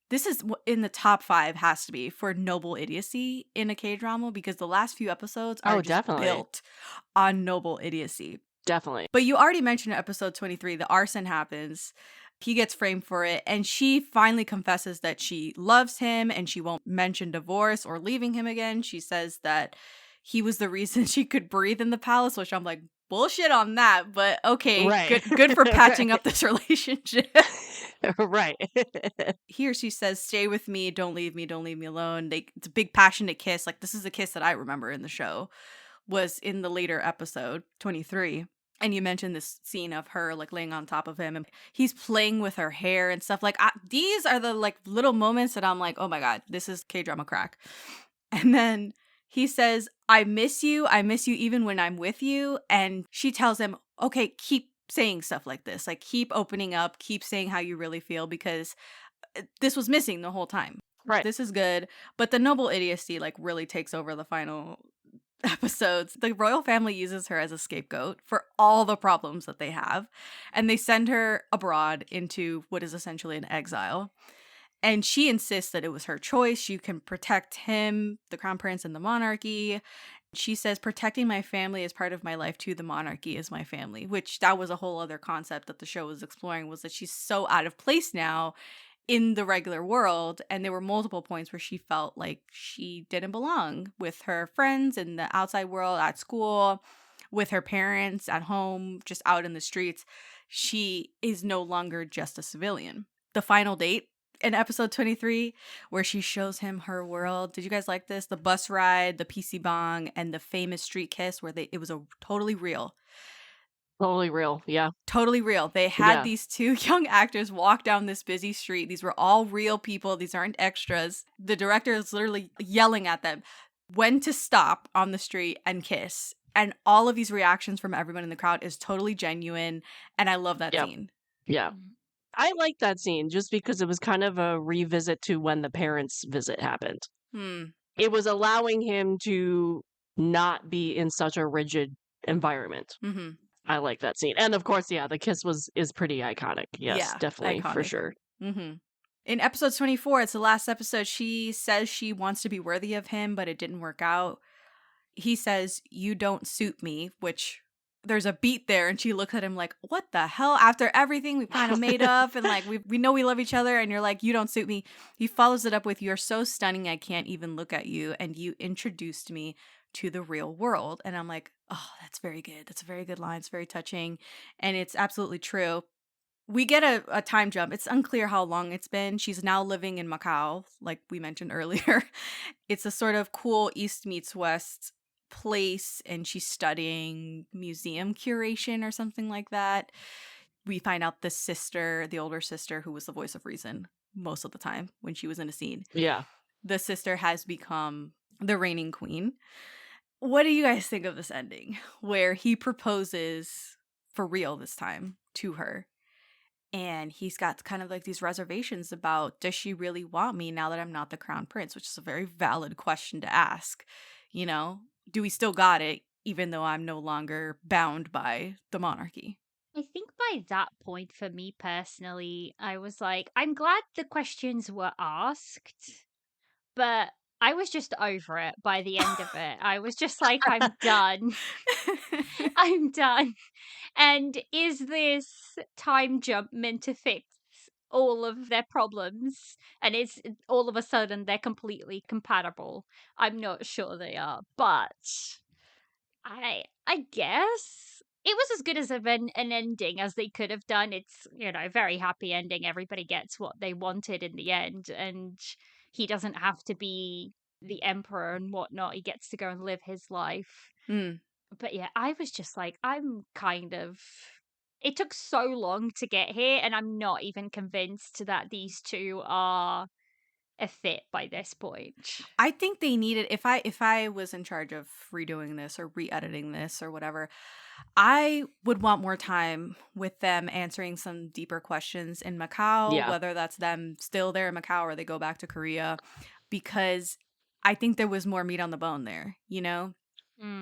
this is in the top 5 has to be for noble idiocy in a K-drama because the last few episodes are Oh, just definitely. built on noble idiocy. Definitely. But you already mentioned in episode 23, the arson happens. He gets framed for it, and she finally confesses that she loves him and she won't mention divorce or leaving him again. She says that he was the reason she could breathe in the palace, which I'm like, bullshit on that, but okay, Right. good for patching up this relationship. Right. He or she says, stay with me, don't leave me alone. It's a big passionate kiss. Like, this is a kiss that I remember in the show, was in the later episode, 23. And you mentioned this scene of her like laying on top of him and he's playing with her hair and stuff. Like, these are the like little moments that I'm like, oh my God, this is K-drama crack. And then he says, I miss you even when I'm with you. And she tells him, okay, keep saying stuff like this. Like, keep opening up, keep saying how you really feel, because this was missing the whole time. Right. This is good. But the noble idiocy like really takes over the final episodes. The royal family uses her as a scapegoat for all the problems that they have, and they send her abroad into what is essentially an exile. And she insists that it was her choice. She can protect him, the crown prince, and the monarchy. She says, protecting my family is part of my life too. The monarchy is my family, which that was a whole other concept that the show was exploring, was that she's so out of place now in the regular world. And there were multiple points where she felt like she didn't belong with her friends in the outside world, at school, with her parents, at home, just out in the streets. She is no longer just a civilian. The final date in episode 23, where she shows him her world. Did you guys like this? The bus ride, the PC bong, and the famous street kiss where it was a totally real. Totally real. Yeah. Totally real. They had Yeah. these 2 young actors walk down this busy street. These were all real people. These aren't extras. The director is literally yelling at them when to stop on the street and kiss. And all of these reactions from everyone in the crowd is totally genuine. And I love that Yep. scene. Yeah. I like that scene just because it was kind of a revisit to when the parents' visit happened. It was allowing him to not be in such a rigid environment. Mm-hmm. I like that scene. And of course, yeah, the kiss is pretty iconic. Yes, Yeah, definitely, for iconic. sure. Mm-hmm. In episode 24, it's the last episode, she says she wants to be worthy of him, but it didn't work out. He says, "You don't suit me," which there's a beat there, and she looks at him like, what the hell? After everything we kind of made up, and like we know we love each other, and you're like, "You don't suit me." He follows it up with, "You're so stunning, I can't even look at you, and you introduced me to the real world." And I'm like, oh, that's very good. That's a very good line. It's very touching, and it's absolutely true. We get a time jump. It's unclear how long it's been. She's now living in Macau, like we mentioned earlier. It's a sort of cool East meets West place, and she's studying museum curation or something like that. We find out the sister, the older sister, who was the voice of reason most of the time when she was in a scene. Yeah. The sister has become the reigning queen. What do you guys think of this ending where he proposes for real this time to her? And he's got kind of like these reservations about, does she really want me now that I'm not the crown prince? Which is a very valid question to ask. You know, do we still got it, even though I'm no longer bound by the monarchy? I think by that point, for me personally, I was like, I'm glad the questions were asked, but I was just over it by the end of it. I was just like, I'm done. I'm done. And is this time jump meant to fix all of their problems? And it's all of a sudden they're completely compatible. I'm not sure they are, but I guess it was as good as an ending as they could have done. It's, very happy ending. Everybody gets what they wanted in the end, and he doesn't have to be the emperor and whatnot. He gets to go and live his life. Mm. But yeah, I was just like, it took so long to get here, and I'm not even convinced that these two are a fit by this point. I think they needed, if I was in charge of redoing this or re-editing this or whatever, I would want more time with them answering some deeper questions in Macau, whether that's them still there in Macau or they go back to Korea, because I think there was more meat on the bone there, you know?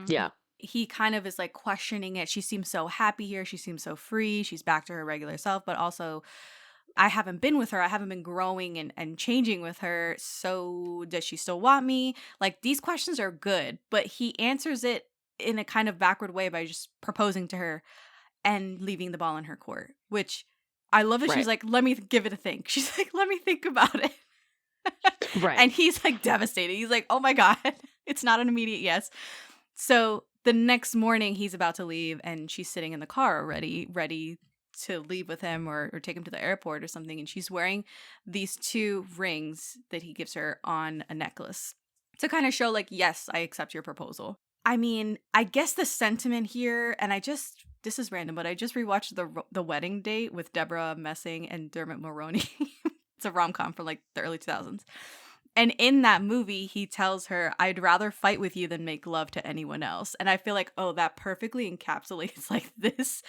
Yeah. He kind of is like questioning it. She seems so happy here. She seems so free. She's back to her regular self, but also I haven't been with her. I haven't been growing and changing with her. So does she still want me? Like, these questions are good, but he answers it in a kind of backward way by just proposing to her and leaving the ball in her court, which I love that she's like, let me give it a think. She's like, let me think about it. Right. And he's like devastated. He's like, oh my God, it's not an immediate yes. So the next morning he's about to leave and she's sitting in the car already, ready to leave with him or take him to the airport or something. And she's wearing these 2 rings that he gives her on a necklace to kind of show like, yes, I accept your proposal. I mean, I guess the sentiment here, and this is random, but I just rewatched the Wedding Date with Deborah Messing and Dermot Mulroney. It's a rom-com from like the early 2000s. And in that movie, he tells her, "I'd rather fight with you than make love to anyone else." And I feel like, oh, that perfectly encapsulates like this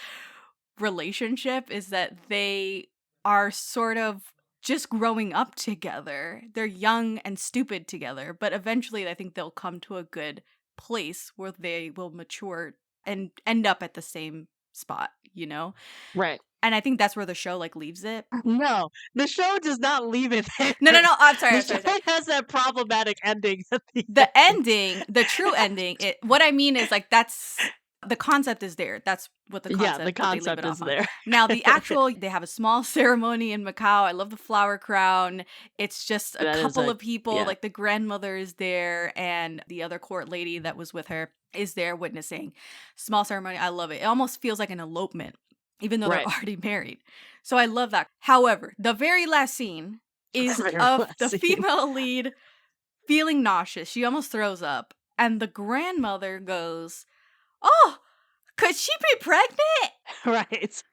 relationship, is that they are sort of just growing up together. They're young and stupid together, but eventually I think they'll come to a good place where they will mature and end up at the same spot, you know? Right. And I think that's where the show like leaves it. No, the show does not leave it there. No. I'm sorry. It has that problematic ending. The ending, the true ending. What I mean is like the concept is there. That's what the concept is there. Now the actual, they have a small ceremony in Macau. I love the flower crown. It's just a couple of people. Like the grandmother is there, and the other court lady that was with her is there witnessing. Small ceremony. I love it. It almost feels like an elopement, even though they're already married. So I love that. However, the very last scene is of the female lead feeling nauseous. She almost throws up. And the grandmother goes, "Oh, could she be pregnant?" Right.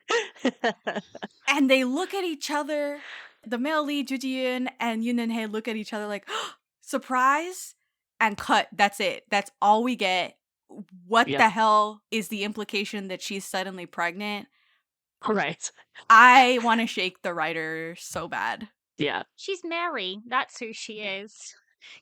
And they look at each other. The male lead, Ji-hoon and Eun-hye, look at each other like, oh, surprise, and cut. That's it. That's all we get. What the hell is the implication that she's suddenly pregnant? Right. I want to shake the writer so bad. Yeah. She's Mary. That's who she is.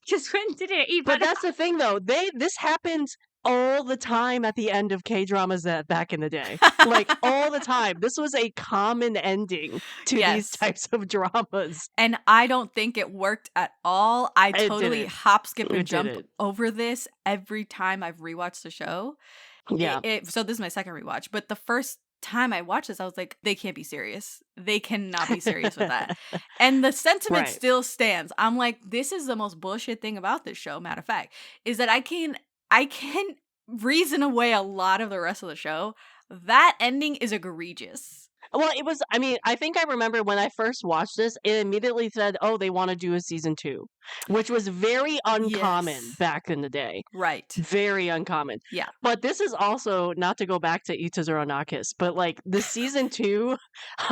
Just when did it even... But that's the thing, though. This happened all the time at the end of K-dramas that back in the day. Like all the time. This was a common ending to these Yes. types of dramas. And I don't think it worked at all. I It totally didn't. hop, skip, and It jump didn't. over this every time I've rewatched the show. Yeah. So this is my second rewatch, but the first time I watched this, I was like, they can't be serious. They cannot be serious with that. And the sentiment Right. still stands. I'm like, this is the most bullshit thing about this show, matter of fact, is that I can reason away a lot of the rest of the show. That ending is egregious. Well, it was, I mean, I think I remember when I first watched this, it immediately said, oh, they want to do a season 2, which was very uncommon Yes. back in the day. Right. Very uncommon. Yeah. But this is also, not to go back to Itazura Nakis, but like the season 2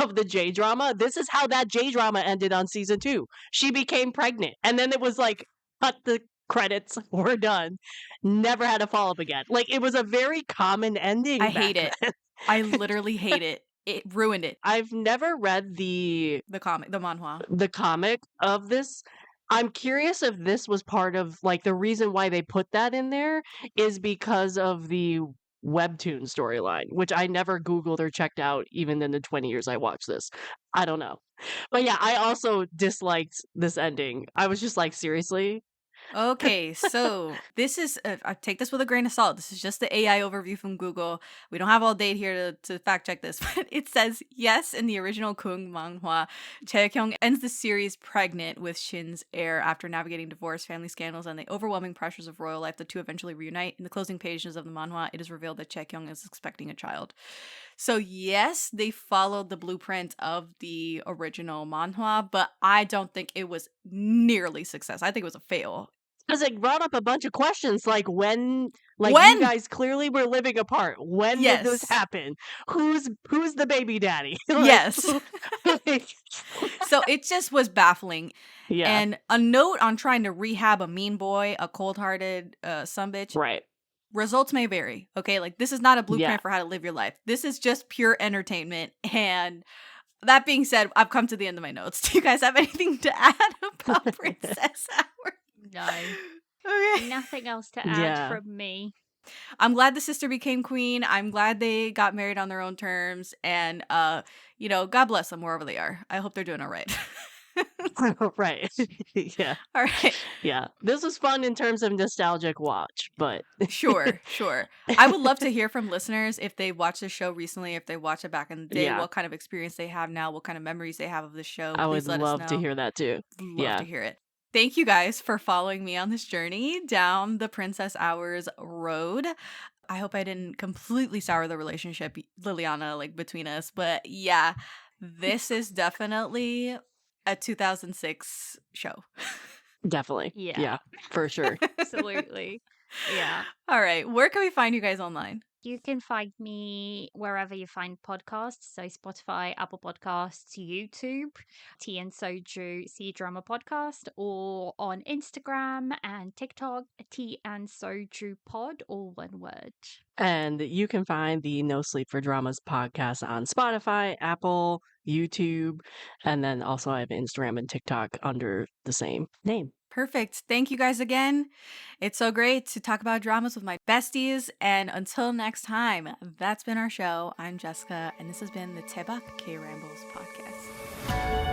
of the J drama, this is how that J drama ended on season 2. She became pregnant. And then it was like, cut the credits, we're done. Never had a follow up again. Like it was a very common ending. I back hate it. then. I literally hate it. It ruined it. I've never read The comic, the manhwa. the comic of this. I'm curious if this was part of like the reason why they put that in there is because of the webtoon storyline, which I never Googled or checked out even in the 20 years I watched this. I don't know. But yeah, I also disliked this ending. I was just like, seriously? Okay, so this is, I take this with a grain of salt. This is just the AI overview from Google. We don't have all date here to fact check this, but it says, yes, in the original Goong manhwa, Chae-kyeong ends the series pregnant with Shin's heir after navigating divorce, family scandals, and the overwhelming pressures of royal life. The two eventually reunite. In the closing pages of the manhwa, it is revealed that Chae-kyeong is expecting a child. So yes, they followed the blueprint of the original manhwa, but I don't think it was nearly success. I think it was a fail. Because it brought up a bunch of questions like when you When? guys clearly were living apart. When did this Yes. happen? Who's the baby daddy? Like, Yes. like, So it just was baffling. yeah. And a note on trying to rehab a mean boy, a cold-hearted sumbitch. Right. Results may vary. Okay, like this is not a blueprint Yeah. for how to live your life. This is just pure entertainment. And that being said, I've come to the end of my notes. Do you guys have anything to add about Princess Hour? No, Okay. nothing else to add Yeah. from me. I'm glad the sister became queen. I'm glad they got married on their own terms. And God bless them wherever they are. I hope they're doing all right. Right. Yeah. All right. Yeah. This was fun in terms of nostalgic watch, but Sure. I would love to hear from listeners if they watched the show recently, if they watched it back in the day, Yeah. what kind of experience they have now, what kind of memories they have of the show. I would Please let love us to know. hear that too. Love Yeah. to hear it. Thank you guys for following me on this journey down the Princess Hours road. I hope I didn't completely sour the relationship, Liliana, like between us. But yeah, this is definitely a 2006 show. Definitely. Yeah. Yeah, for sure. Absolutely. Yeah. All right. Where can we find you guys online? You can find me wherever you find podcasts. So Spotify, Apple Podcasts, YouTube, Tea and Soju C Drama Podcast, or on Instagram and TikTok, Tea and Soju Pod, all one word. And you can find the No Sleep for Dramas podcast on Spotify, Apple, YouTube, and then also I have Instagram and TikTok under the same name. Perfect. Thank you guys again. It's so great to talk about dramas with my besties. And until next time, that's been our show. I'm Jessica, and this has been the Daebak K-Rambles Podcast.